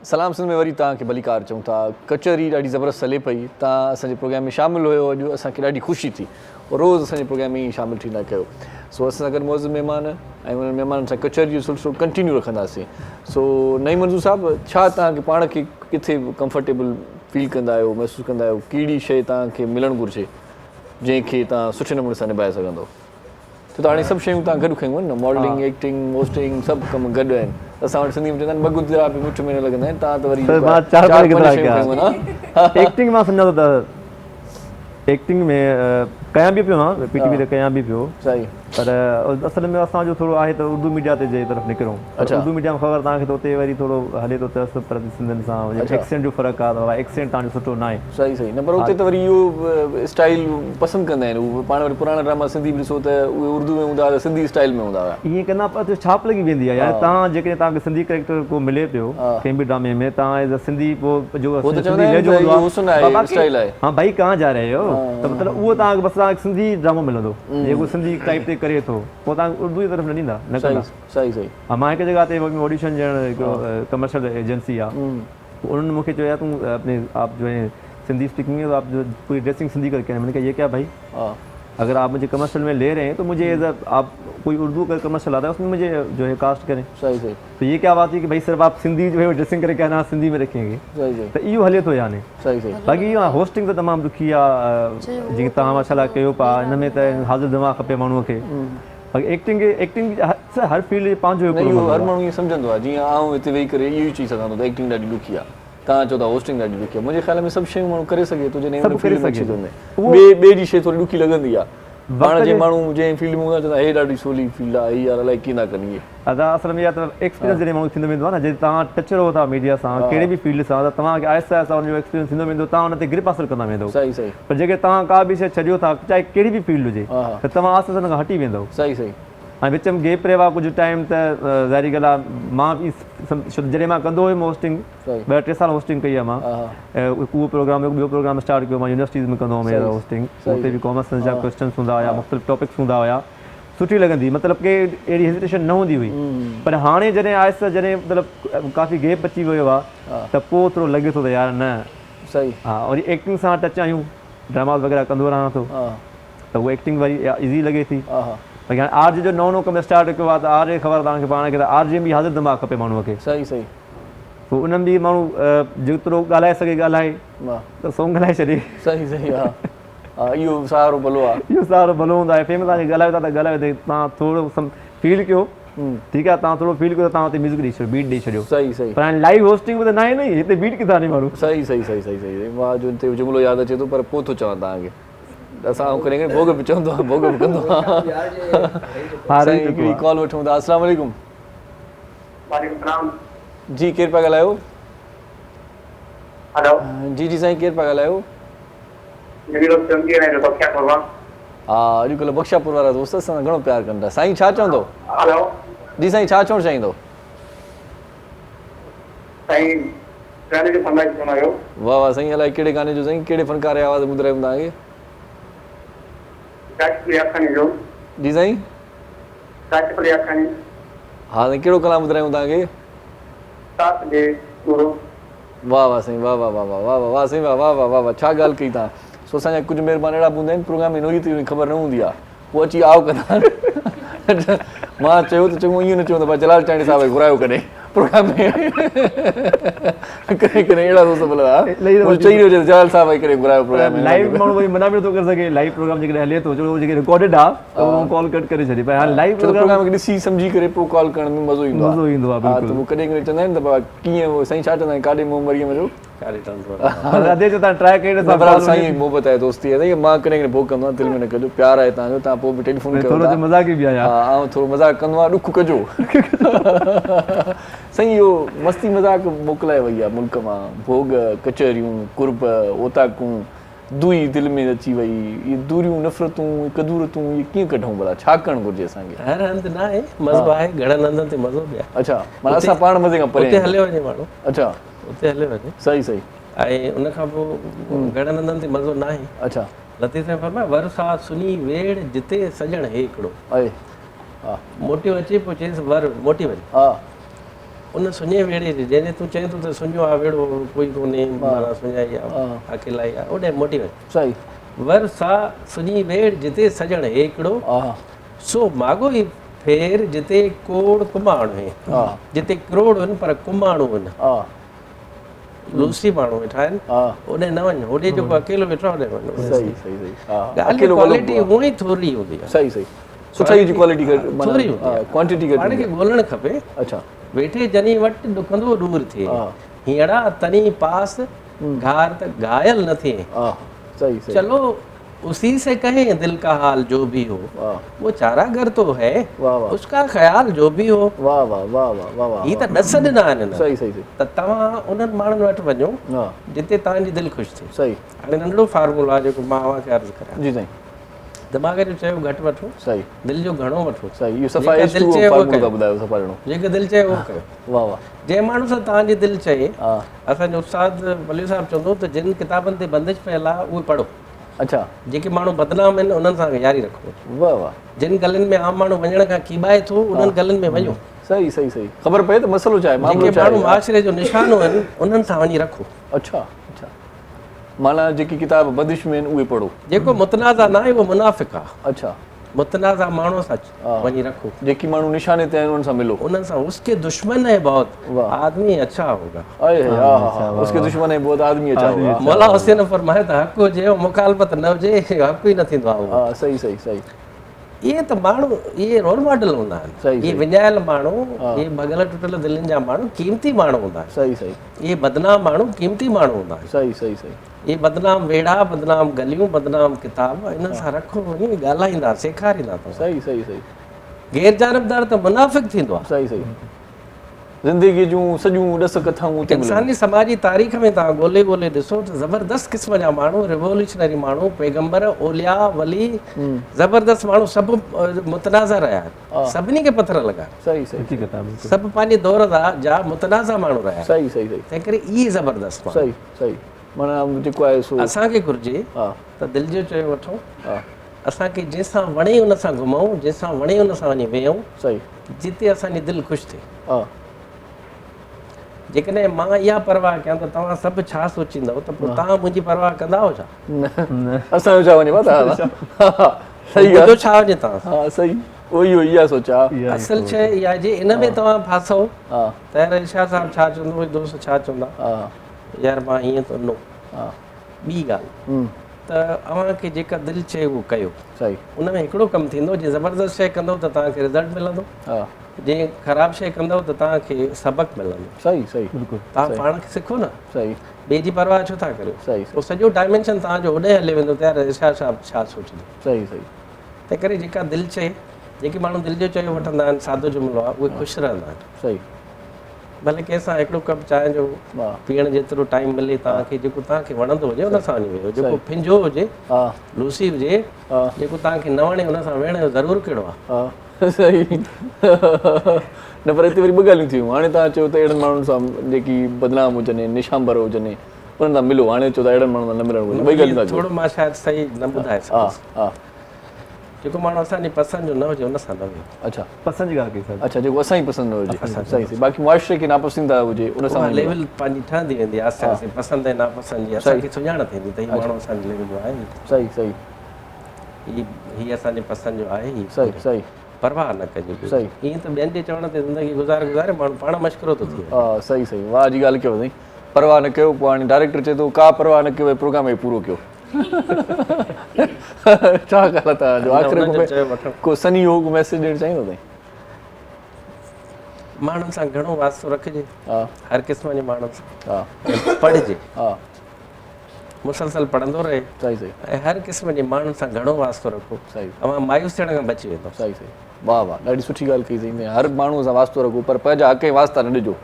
सलाम सिंध में वरी तव्हांखे भलीकार चऊं था। कचहरी ॾाढी ज़बरदस्त हले पई, तव्हां असांजे प्रोग्राम में शामिलु हुयो अॼु, असांखे ॾाढी ख़ुशी थी। रोज़ असांजे प्रोग्राम में ई शामिलु थींदा कयो। सो असां गॾु मौज़ूद महिमान ऐं उन्हनि महिमाननि सां कचहरी जो सिलसिलो कंटिन्यू रखंदासीं। सो नईम मंज़ूर साहिबु, छा तव्हांखे पाण खे किथे कंफर्टेबल फील कंदा आहियो, महसूसु कंदा आहियो, कहिड़ी शइ तव्हांखे मिलणु घुरिजे जंहिंखे तव्हां सुठे नमूने सां निभाए सघंदो? छो त हाणे सभु शयूं तव्हां गॾु खयूं आहिनि न, मॉडलिंग, एक्टिंग, होस्टिंग, सभु कम गॾु आहिनि। असां वटि सिंधी में चवंदा आहिनि बगुदरा बि मुठ में न लॻंदा आहिनि, तव्हां त वरी एक्टिंग मां सम्झां थो त एक्टिंग में कयां बि पियो आहियां, पीटीवी ते कयां बि पियो। सही। पर असल में असांजो थोरो आहे त उर्दू मीडिया ते जे तरफ़ निकिरूं। उर्दू मीडिया में ख़बर तव्हांखे त उते वरी थोरो हले थो त पर सिंधियुनि सां एक्सेंट जो फ़र्क़ु आहे, एक्सेंट तव्हांजो सुठो न आहे। सही सही। न पर उते त वरी इहो स्टाइल पसंदि कंदा आहिनि, उहे पाण वरी पुराणा ड्रामा सिंधी बि ॾिसो त उहे उर्दू में हूंदा हुआ, सिंधी स्टाइल में हूंदा हुआ। ईअं कंदा पर छाप लॻी वेंदी आहे यार। तव्हां जेकॾहिं तव्हांखे सिंधी कैरेक्टर को मिले पियो कंहिं बि ड्रामे में, तव्हां एज़ अ सिंधी पोइ जो हाँ भाई कहाँ जा रहे हो, त मतिलबु उहो तव्हांखे बसि तव्हांखे सिंधी ड्रामो मिलंदो जेको सिंधी टाइप ते करे थो, पोइ तव्हांखे उर्दू जी तरफ़ न ॾींदा न कंदा। सही सही। मां हिकु जॻह ते ऑडिशन ॾियणु हिकिड़ो कमर्शियल एजेंसी आहे, उन्होंने मूंखे चयो तुम अपने आप जो है सिंधी स्पीकिंग है तो आप जो पूरी ड्रेसिंग सिंधी करके मैंने कहा ये क्या भाई, अगर आप मुझे कमर्शियल में ले रहे हैं तो मुझे एज आप कोई उर्दू का कमर्शियल आता है उसमें मुझे जो है कास्ट करें। सही सही। तो ये क्या बात है कि भाई सिर्फ आप सिंधी जो है ड्रेसिंग करके कहना सिंधी में रखेंगे। सही सही। तो इहो हले थो याने। सही सही। बाक़ी इहो होस्टिंग त तमामु ॾुखी आहे, जीअं तव्हां माशाल्लाह कयो पिया, हिन में त हाज़िर दिमाग़ खपे माण्हूअ खे। बाक़ी एक्टिंग हर फील्ड पंहिंजो हर माण्हू ईअं सम्झंदो आहे, जीअं आउं हिते वेही करे इहो ई चई सघंदो त एक्टिंग ॾाढी ॾुखी आहे, तव्हां चओ था होस्टिंग ॾाढी ॾुखी आहे। मुंहिंजे ख़्याल में सभु शयूं माण्हू करे सघे थो, जॾहिं ॿिए जी शइ थोरी ॾुखी लॻंदी आहे। पाण जे माण्हू जंहिं फील्ड में हूंदा चवंदा हे ॾाढी सवली फील्ड आहे, हीअ यार अलाए कीअं था कनि इहे। अदा असल में या त एक्सपीरियंस जॾहिं माण्हू थींदो वेंदो आहे न, जॾहिं तव्हां टच रहो था मीडिया सां कहिड़े बि फील्ड सां, त तव्हांखे आहिस्ता आहिस्ता हुनजो एक्सपीरियंस थींदो वेंदो, तव्हां हुन ते ग्रिप हासिल कंदा वेंदो। सही सही। पर जेके तव्हां का बि शइ छॾियो था, चाहे कहिड़ी बि फील्ड हुजे, त तव्हां आहिस्ता आहिस्ता हुन खां हटी वेंदो। सही सही। ऐं विच में गैप रहियो आहे कुझु टाइम, त ज़ाहिरी ॻाल्हि आहे मां बि जॾहिं मां कंदो हुयुमि होस्टिंग, 2-3 साल होस्टिंग कई आहे मां। उहो प्रोग्राम ॿियो प्रोग्राम स्टार्ट कयो मां यूनिवर्सिटीज़ में कंदो हुउमि होस्टिंग, उते बि कॉमर्स जा क्वेश्चन्स हूंदा हुआ, मुख़्तलिफ़ टॉपिक्स हूंदा हुआ, सुठी लॻंदी, मतिलबु की अहिड़ी हेजिटेशन न हूंदी हुई। पर हाणे जॾहिं आहिस्ता जॾहिं मतिलबु काफ़ी गैप अची वियो आहे, त पोइ थोरो लॻे थो त यार न सही। हा, वरी एक्टिंग सां टच आहियूं, ड्रामा वग़ैरह कंदो रहां थो, त उहा एक्टिंग वरी ईज़ी लॻे थी। बाक़ी हाणे आर जे जो नओं कमु स्टार्ट कयो आहे, त आर जे ख़बर तव्हांखे पाण खे, त आर जे में बि हाज़िर दिमाग़ खपे माण्हूअ खे। सही सही। पोइ उन्हनि बि माण्हू जेतिरो ॻाल्हाए सघे ॻाल्हाए, त सोंग ॻाल्हाए छॾे। सही सही। हा, इहो सहारो भलो आहे, इहो सहारो भलो हूंदो आहे। एफ में तव्हांखे ॻाल्हायो था त ॻाल्हायो, तव्हां थोरो फील कयो, ठीकु आहे, तव्हां थोरो फील कयो, तव्हां हुते म्यूज़िक ॾेई छॾियो, बीट ॾेई छॾियो। सही सही। पर हाणे लाइव होस्टिंग में त न आहे न, हिते बीट किथां ॾे माण्हू। सही सही सही सही सही। मां जो हिते जुमिलो यादि अचे थो, पर पोइ थो चवां तव्हांखे, असां करे भोग बि चवंदो आहे, भोग बि कंदो आहे। हिकिड़ी कॉल वठूं था। अस्सलाम वालेकुम। जी केरु पिया ॻाल्हायो? हेलो। जी जी साईं, केरु पिया ॻाल्हायो? हा, अॼुकल्ह बख्शापुर वारा दोस्त असां घणो प्यार कनि था। साईं छा चवंदो? हेलो। जी साईं, छा चवणु चाहींदो? वाह वाह साईं, अलाए कहिड़े गाने जो साईं, कहिड़े फनकार आवाज़ ॿुधायूं तव्हांखे? जी साईं। हा साईं, कहिड़ो कलाम ॿुधायूं तव्हांखे? वाह वाह साईं, वाह वाह वाह वाह वाह वाह साईं, वाह वाह वाह वाह वाह, छा ॻाल्हि कई तव्हां। सो असांजा कुझु महिरबान अहिड़ा हूंदा आहिनि, प्रोग्राम में नोई थी ख़बर न हूंदी आहे, पोइ अची आओ कंदा। मां चयो त चङो ईअं न चवंदो भाई जलाल चांडी साहिब घुरायो कॾहिं प्रोग्राम में, कॾहिं कॾहिं अहिड़ा दोस्त मिलंदा चई हुजे जलाल साहिब भाई कॾहिं घुरायो प्रोग्राम में। लाइव माण्हू वरी मना बि नथो करे सघे, लाइव प्रोग्राम जेकॾहिं हले थो, जो जेके रिकॉर्डेड आहे त उहो कॉल कट करे छॾे, पर हाणे लाइव प्रोग्राम खे ॾिसी सम्झी करे पोइ कॉल करण में मज़ो ईंदो आहे। मज़ो ईंदो आहे। हा, त पोइ कॾहिं कॾहिं चवंदा आहिनि त बाबा कीअं साईं छा चवंदा आहिनि, काॾे मोह मरीअ जो कारी टंडो अदे जो तव्हां ट्राई कयो त बराबर साईं मोहब्बत आहे दोस्ती आहे त मां कॾहिं कॾहिं भोग कंदो आहियां दिलि में न कजो प्यार आहे तव्हांजो तव्हां पोइ बि टेलीफोन कयो थोरो मज़ाक़ी बि आहे हा ऐं थोरो मज़ाक कंदो आहियां ॾुख कजो साईं इहो मस्ती मज़ाक मोकिलाए वई आहे मुल्क मां भोग कचहरियूं कुर्ब ओताकूं दुई दिलि में अची वई इहे दूरियूं नफ़रतूं कदूरतूं इहे कीअं कढूं भला छा करणु घुरिजे असांखे हर हंधि न आहे मज़ो आहे घणनि हंधनि ते मज़ो बि आहे अच्छा माना असां पाण मज़े खां परे उते हले वञे माण्हू अच्छा उते हले वञे सही सही ऐं उन खां पोइ घणनि हंधनि ते मज़ो न आहे अच्छा लतीफ़ साईं फरमाए वरसा सुनी वेड़ जिते सजण हे हिकिड़ो आहे हा मोटियो अचे पोइ चएसि वर मोटी वञे हा उन सुञे वेड़े जंहिंजे तूं चए थो त सुञो आहे वेड़ो कोई कोन्हे माना सुञाई आहे अकेलाई आहे ओॾे मोटी वञे सही वर सा सुञी वेड़ जिते सजण हे हिकिड़ो सो मागो ई फेर जिते कोड़ कुमाणो आहे जिते करोड़ आहिनि पर कुमाणो आहिनि लूसी माण्हू वेठा आहिनि ओॾे न वञो होॾे जेको अकेलो वेठो आहे होॾे वञो सही सही सही ॻाल्हि क्वालिटी हूअं ई थोरी हूंदी आहे सही सही सुठाई जी क्वालिटी थोरी हूंदी आहे क्वांटिटी पाण खे ॻोल्हणु खपे अच्छा वेठे जनी वटि ॾुकंदो दूर थिए हींअड़ा तनी पास घार त घायल न थिए सही सही चलो उसी से कहें दिल का हाल जो भी हो वो चारागर तो है उसका ख्याल जो भी हो वाह वाह वाह वाह वाह ही त ॾस ॾिना आहिनि सही सही त तव्हां उन्हनि माण्हुनि वटि वञो जिते तव्हांजी दिलि ख़ुशि थिए सही हाणे नंढड़ो फार्मूलो आहे जेको मां अव्हांखे अर्ज़ु करियां जी साईं दिमाग़ जो चयो घटि वठो सही दिलि जो घणो वठो सही इहो सफ़ा दिलि चए फार्मूलो ॿुधायो सफ़ा ॼणो जेके दिलि चए उहो कयो वाह वाह जंहिं माण्हू सां तव्हांजी दिलि चए असांजो उस्ताद वली साहिबु चवंदो त जिन किताबनि ते बंदिश पियल आहे उहे पढ़ो अच्छा जेके माण्हू बदनाम आहिनि उन्हनि सां यारी रखो वाह वाह जिन गलनि में आम माण्हू वञण खां कीबाए थो उन्हनि गलनि में वञो सही सही सही ख़बर पए त मसइलो छा आहे मामलो जेके माण्हू माशरे जो निशानो आहिनि उन्हनि सां वञी रखो अच्छा अच्छा माना जेकी किताब बंदिश में आहिनि उहे पढ़ो जेको मुतनाज़ा न आहे उहो मुनाफ़िक़ आहे अच्छा मुतनाज़ा माण्हू सां वञी रखो जेकी माण्हू निशाने ते आहिनि उन्हनि सां मिलो उन्हनि सां उसके दुश्मन है बहुत आदमी अच्छा होगा उसके दुश्मन है बहुत आदमी अच्छा होगा मौला हुसैन फरमाए त हक़ हुजे मुखालफ़त न हुजे हक़ ई न थींदो आहे सही सही सही इहे त माण्हू इहे रोल मॉडल हूंदा आहिनि इहे विञायल माण्हू इहे भॻल टुटल दिलनि जा माण्हू क़ीमती माण्हू हूंदा आहिनि सही सही इहे बदनाम माण्हू क़ीमती माण्हू हूंदा आहिनि सही सही सही इहे बदनाम वेड़ा बदनाम गलियूं बदनाम किताब इन्हनि सां रखो वञी ॻाल्हाईंदा सेखारींदा सही सही सही गैर जानबदार त मुनाफ़िक़ थींदो आहे सही सही ज़िंदगी जूं सॼूं ॾस कथाऊं इंसानी समाजी तारीख़ में तव्हां ॻोल्हे ॻोल्हे ॾिसो त ज़बरदस्त क़िस्म जा माण्हू रिवोल्यूशनरी माण्हू पैगंबर ओलिया वली ज़बरदस्त माण्हू सभु मुतनाज़ा रहिया आहिनि सभिनी खे पथर लॻा सही सही सभु पंहिंजे दौर जा मुतनाज़ा माण्हू रहिया सही सही सही तंहिं करे इहे ज़बरदस्त सही सही माना जेको आहे सो असांखे घुरिजे त दिलि जो चयो वठो असांखे जंहिंसां वणे उन सां घुमूं जंहिंसां वणे उन सां वञी वेहूं सही जिते असांजी दिलि ख़ुशि थिए जेकॾहिं मां इहा परवाह कयां त तव्हां सभु छा सोचींदव त पोइ तव्हां मुंहिंजी परवाह कंदा छा असांजो छा वञे सही आहे छा वञे तव्हां सही उहो इहा सोचा असल शइ इहा जे इन में तव्हां फासो त यार इर्शाद साहिबु छा चवंदो दोस्त छा चवंदा यार मां हीअं थो नो ॿी ॻाल्हि त अव्हांखे जेका दिलि चए उहो कयो सही उन में हिकिड़ो कमु थींदो जीअं ज़बरदस्त शइ कंदव त तव्हांखे रिज़ल्ट मिलंदो जीअं ख़राबु शइ कंदव त तव्हांखे सबक़ु मिलंदो सही सही बिल्कुलु तव्हां पाण खे सिखो न सही ॿिए जी परवाह छो था करियो सही पोइ सॼो डायमेंशन तव्हांजो होॾे हली वेंदो त यार इर्शाद साहिबु छा सोचींदो सही सही तंहिं करे जेका दिलि चए जेके माण्हू दिलि जो चयो वठंदा आहिनि सादो जुमिलो आहे उहे ख़ुशि रहंदा आहिनि सही भले कंहिंसां हिकिड़ो कप चांहि जो पीअण जेतिरो टाइम मिले तव्हांखे जेको तव्हांखे वणंदो हुजे उन सां वञी वेहो जेको फिंजो हुजे लूसी हुजे जेको तव्हांखे न वणे उन सां वेहण जो ज़रूरु कहिड़ो आहे सही न पर हिते वरी ॿ ॻाल्हियूं थियूं हाणे तव्हां चयो त अहिड़नि माण्हुनि सां जेकी बदनाम हुजनि निशांबर हुजनि उन्हनि सां मिलो हाणे चयो त अहिड़नि माण्हुनि सां न मिलणु घुरिजे ॿई ॻाल्हियूं थोरो मां शायदि सही न ॿुधाए सघां जेको माण्हू असांजी पसंदि जो न हुजे उन सां न वेहो अच्छा पसंदि जी ॻाल्हि कई अच्छा जेको असांजी पसंदि न हुजे सही सही बाक़ी मुआशरे खे नापसंदीदा हुजे उन सां लेवल पंहिंजी ठहंदी वेंदी आहे आस्ते आस्ते पसंदि ऐं नापसंदि जी असांखे सुञाण थींदी त हीउ माण्हू असांजे लेवल जो आहे सही सही हीअ असांजे पसंदि जो आहे ही सही सही परवाह न कजे सही ईअं त ॿियनि जे चवण ते ज़िंदगी गुज़ारे माण्हू पाण मश्किरो थो थिए सही सही वाह जी ॻाल्हि कयो साईं परवाह न कयो पोइ हाणे डायरेक्टर चए थो का परवाह न कयो प्रोग्राम ई पूरो कयो छा ॻाल्हि आहे तव्हांजो आख़िर में को सनी हो को मैसेज ॾियणु चाहींदो साईं माण्हुनि सां घणो वास्तो रखिजे, हर क़िस्म जे माण्हुनि सां पढ़िजे, मुसलसल पढ़ंदो रहे, ऐं हर क़िस्म जे माण्हुनि सां घणो वास्तो रखो, तव्हां मायूस थियण खां बची वेंदो। वाह वाह, ॾाढी सुठी ॻाल्हि कई अथई। हर माण्हूअ सां वास्तो रखो, पर पंहिंजा हक़ ऐं वास्ता न ॾिजो,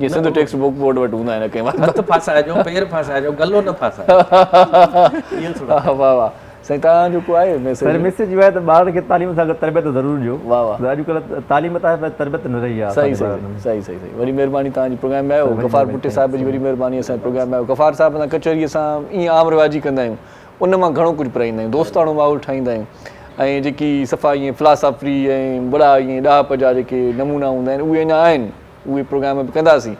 जीअं सिंध टेक्स्ट बुक बोर्ड वटि हूंदा आहिनि, कंहिं हथ फासाइजो, पेर फासाइजो, गलो न फासाइजो। वाह वाह, साईं तव्हां जेको आहे मैसेज जो आहे त ॿारनि खे तालीम सां गॾु तरबियत ज़रूरु ॾियो। वाह वाह, अॼुकल्ह तालीम त आहे, तरबियत न रही आहे। सही सही सही, वॾी महिरबानी तव्हांजी प्रोग्राम में आयो। गफ़ार भुट्टे साहिब जी वॾी महिरबानी असांजे प्रोग्राम में आयो। गफ़ार साहिब असां कचहरीअ सां ईअं आम रिवाजी कंदा आहियूं, उन मां घणो कुझु पढ़ाईंदा आहियूं, दोस्ताणो माहौल ठाहींदा आहियूं, ऐं जेकी सफ़ा ईअं फिलासफ़ी ऐं बड़ा ईअं ॾाप जा जेके नमूना हूंदा आहिनि उहे अञा आहिनि, उहे प्रोग्राम बि कंदासीं,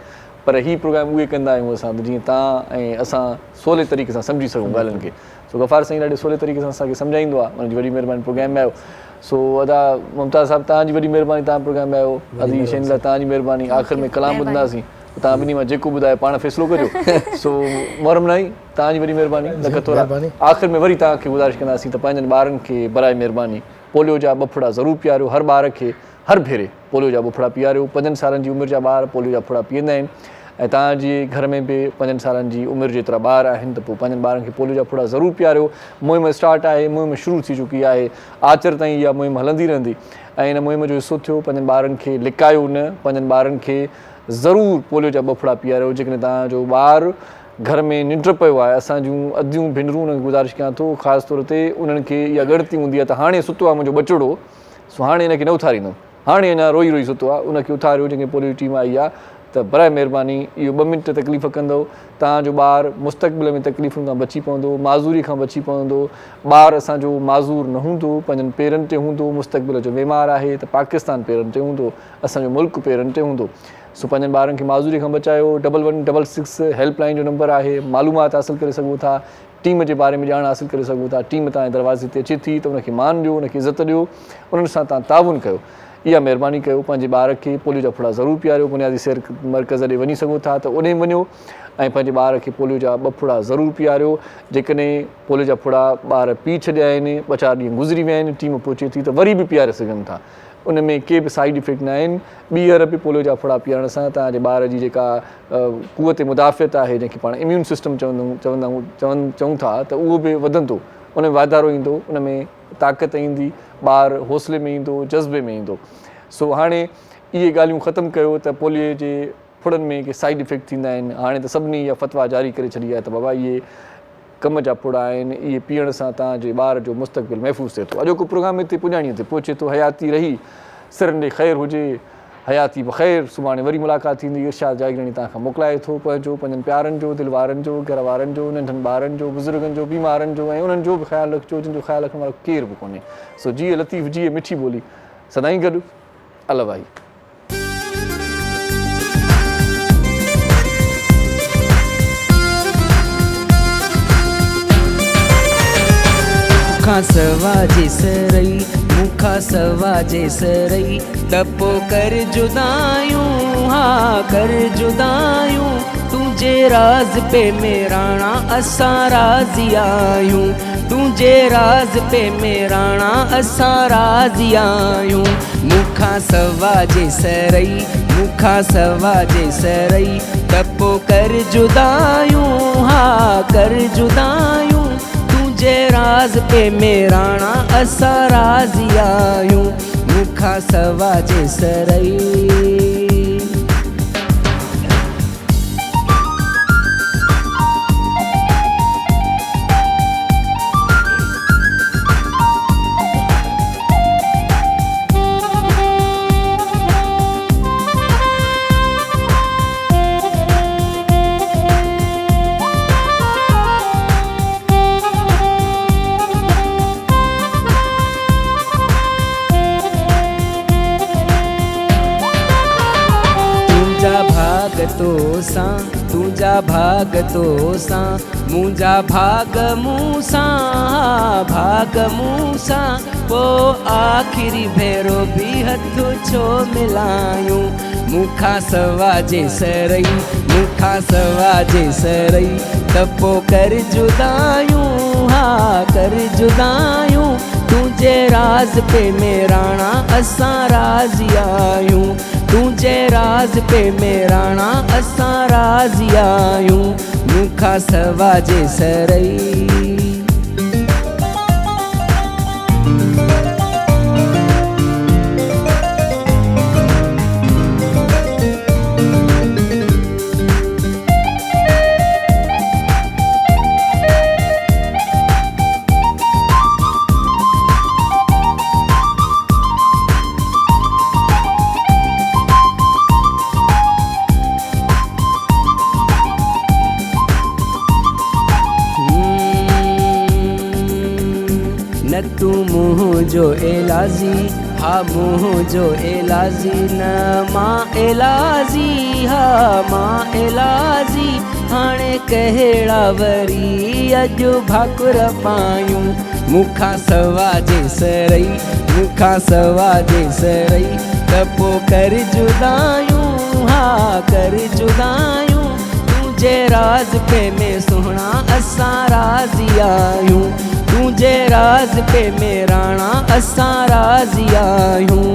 पर हीअ प्रोग्राम उहे कंदा आहियूं असां त जीअं तव्हां ऐं असां सवले तरीक़े सां सम्झी सघूं ॻाल्हियुनि खे। सो गफ़ार साईं ॾाढे सवले तरीक़े सां असांखे सम्झाईंदो आहे, हुनजी वॾी महिरबानी प्रोग्राम में आयो। सो अदा मुमताज़ साहिबु तव्हांजी वॾी महिरबानी, तव्हां प्रोग्राम में आयो। अदी शयुनि लाइ तव्हांजी महिरबानी। आख़िर में कलाम ॿुधंदासीं, तव्हां ॿिन्ही मां जेको ॿुधाए पाण फ़ैसिलो कजो। सो मोहरम नाई तव्हांजी वॾी महिरबानी, लखतोरा। आख़िर में वरी तव्हांखे गुज़ारिश कंदासीं त पंहिंजनि ॿारनि खे बराए महिरबानी पोलियो जा ॿ ज़रूरु पीआरियो। हर ॿार खे हर भेरे पोलियो जा ॿ पीआरियो। 5 सालनि जी उमिरि जा ॿार पोलियो जा फुड़ा पीअंदा आहिनि, ऐं तव्हांजे घर में बि 5 सालनि जी उमिरि जेतिरा ॿार आहिनि त पोइ पंहिंजनि ॿारनि खे पोलियो जा फुड़ा ज़रूरु पीआरियो। मुहिम स्टार्ट आहे, मुहिम शुरू थी चुकी आहे, आख़िर ताईं इहा मुहिम हलंदी रहंदी, ऐं हिन मुहिम जो हिसो थियो। पंहिंजनि ॿारनि खे लिकायो न, पंहिंजनि ॿारनि खे ज़रूरु पोलियो जा 2 पीआरियो। जेकॾहिं तव्हांजो ॿारु घर में निंड पियो आहे, असां जूं अदियूं भेनरूं उन्हनि खे गुज़ारिश कयां थो, ख़ासि तौर ते उन्हनि खे इहा ॻणती हूंदी आहे त हाणे सुतो आहे मुंहिंजो बचड़ो, सो हाणे हिनखे न उथारींदुमि, हाणे अञा रोई रोई सुतो आहे, उनखे उथारियो। जंहिंखे पोलियो टीम आई आहे त बराए महिरबानी इहो 2 मिंट तकलीफ़ कंदो, तव्हांजो ॿारु मुस्तक़बिल में तकलीफ़ुनि खां बची पवंदो, माज़ूरी खां बची पवंदो। ॿारु असांजो माज़ूर न हूंदो, पंहिंजनि पेरनि ते हूंदो, मुस्तक़बिल जो वेमार आहे त पाकिस्तान पेरनि ते हूंदो, असांजो मुल्क पेरनि ते हूंदो। सो पंहिंजनि ॿारनि खे माज़ूरी खां बचायो। 1166 हेल्पलाइन जो नंबर आहे, मालूमात हासिलु करे सघो था, टीम जे बारे में ॼाण हासिलु करे सघो था। टीम तव्हांजे दरवाज़े ते अचे थी त उनखे मान ॾियो, उनखे इज़त ॾियो, उन्हनि सां तव्हां ताउन कयो। इहा महिरबानी कयो। पंहिंजे ॿार खे पोलियो जा फुड़ा ज़रूरु पीआरियो। बुनियादी सिहत मर्कज़ ॾे वञी सघो था त उन वञो ऐं पंहिंजे ॿार खे पोलियो जा 2 फुड़ा ज़रूरु पीआरियो। जेकॾहिं पोलियो जा फुड़ा ॿार पी छॾिया आहिनि, 2-4 ॾींहं गुज़री विया आहिनि, टीम पहुचे थी त वरी बि पीआरे सघनि था, उन में के बि साइड इफेक्ट न आहिनि। ॿीहर बि पोलियो जा फुड़ा पीआरण सां तव्हांजे ॿार जी जेका क़ुवत मुदाफ़ियत आहे, जंहिंखे पाण इम्यून सिस्टम चऊं था, त उहो बि वधंदो, उन में वाधारो ईंदो, उन में ताक़त ईंदी, ॿारु हौसले में ईंदो, जज़्बे में ईंदो। सो हाणे इहे ॻाल्हियूं ख़तमु कयो त पोलियो जे फुड़नि में के साइड इफेक्ट थींदा आहिनि। हाणे त सभिनी इहा फ़तवा जारी करे छॾी आहे त बाबा इहे कम जा फुड़ा आहिनि, इहे पीअण सां तव्हांजे ॿार जो मुस्तक़बिल महफ़ूज़ थिए थो। अॼोको प्रोग्राम हिते पुॼाणीअ ते पहुचे थो। हयाती रही, सिरनि ॾे ख़ैरु हुजे, हयाती बख़ैर। सुभाणे वरी मुलाक़ात थींदी। इरशाद जागरणी तव्हांखां मोकिलाए थो पंहिंजो, पंहिंजनि प्यारनि जो, दिलि वारनि जो, घर वारनि जो, नंढनि ॿारनि जो, बुज़ुर्गनि जो, बीमारनि जो, ऐं उन्हनि जो बि ख़्यालु रखिजो जिन जो ख़्यालु रखण वारो केरु बि कोन्हे। सो जीअं लतीफ़ जीअं मिठी ॿोली, सदाईं गॾु। अल्लाह भाई। मुखा सवा जे सरई, मुखा सवा जे सरई, टपो कर जुदायूं, हाँ कर जुदायूं, तुझे राज पे मेराणा असां राज़ी आयूं, तुझे राज पे मेराणा असां राज़ी आयूं। मुखा सवा जे सरई, मुखा सवा जे सरई, टपो कर जुदायूं, हाँ कर जुदायूं, तुझे राज पे मेराणा असां राज़ी आयूं। मुखा सवा जे सरई। तुझा भाग तो सां, मुंहिंजा भाग मूंसां, भाग मूंसां, पोइ आख़िरी भेरो बि हथ छो मिलायूं। मुखा सवा जे सरई, मुखा सवा जे सरई, त पोइ कर जुदायूं, हाँ कर जुदायूं, तुझे राज पे मेराणा असां राज़ी आयूं। तुझे राज पे मेराणा असां राज़ी आहियूं मूंखां सवा जे सरई न तू मुँह जो एलाजी हा मुँह जो एलाजी न मां एलाजी हा मां एलाजी हाणे कहिड़ा वरी अॼु भाकुर पायूं मूंखां सवा जे सरई मूंखां सवा जे सरई त पोइ कर जुदायूं हा कर जुदायूं तुंहिंजे राज पे में सुहिणा असां राज़ी आहियूं तुझे राज पे मेराणा असां राज़ी आहियूं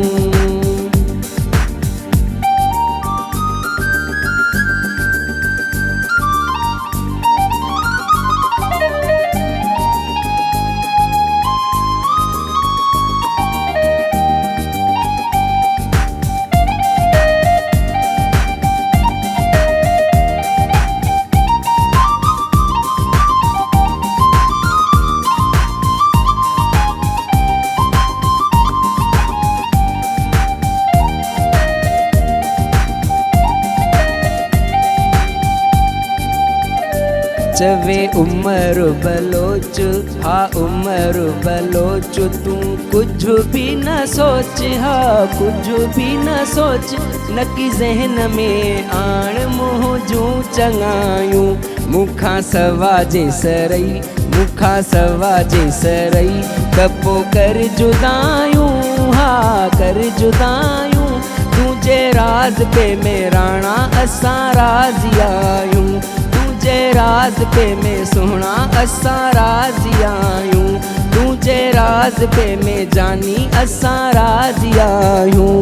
चवे उमर बलोच हा उमर बलोच तू कुछ भी न सोच हा कुछ भी न सोच नकी ज़हन में आण मुँह जूं चङायूं मूंखां सवा जे सरई मूंखां सवा जे सरई त पोइ कर जुदायूं हा कर जुदायूं तुंहिंजे राज पे मेराणा असां राज़ी आहियूं तुझे राज पे में सुहिणा असां राज़ी आहियूं तुझे राज पे में जानी असां राज़ी आहियूं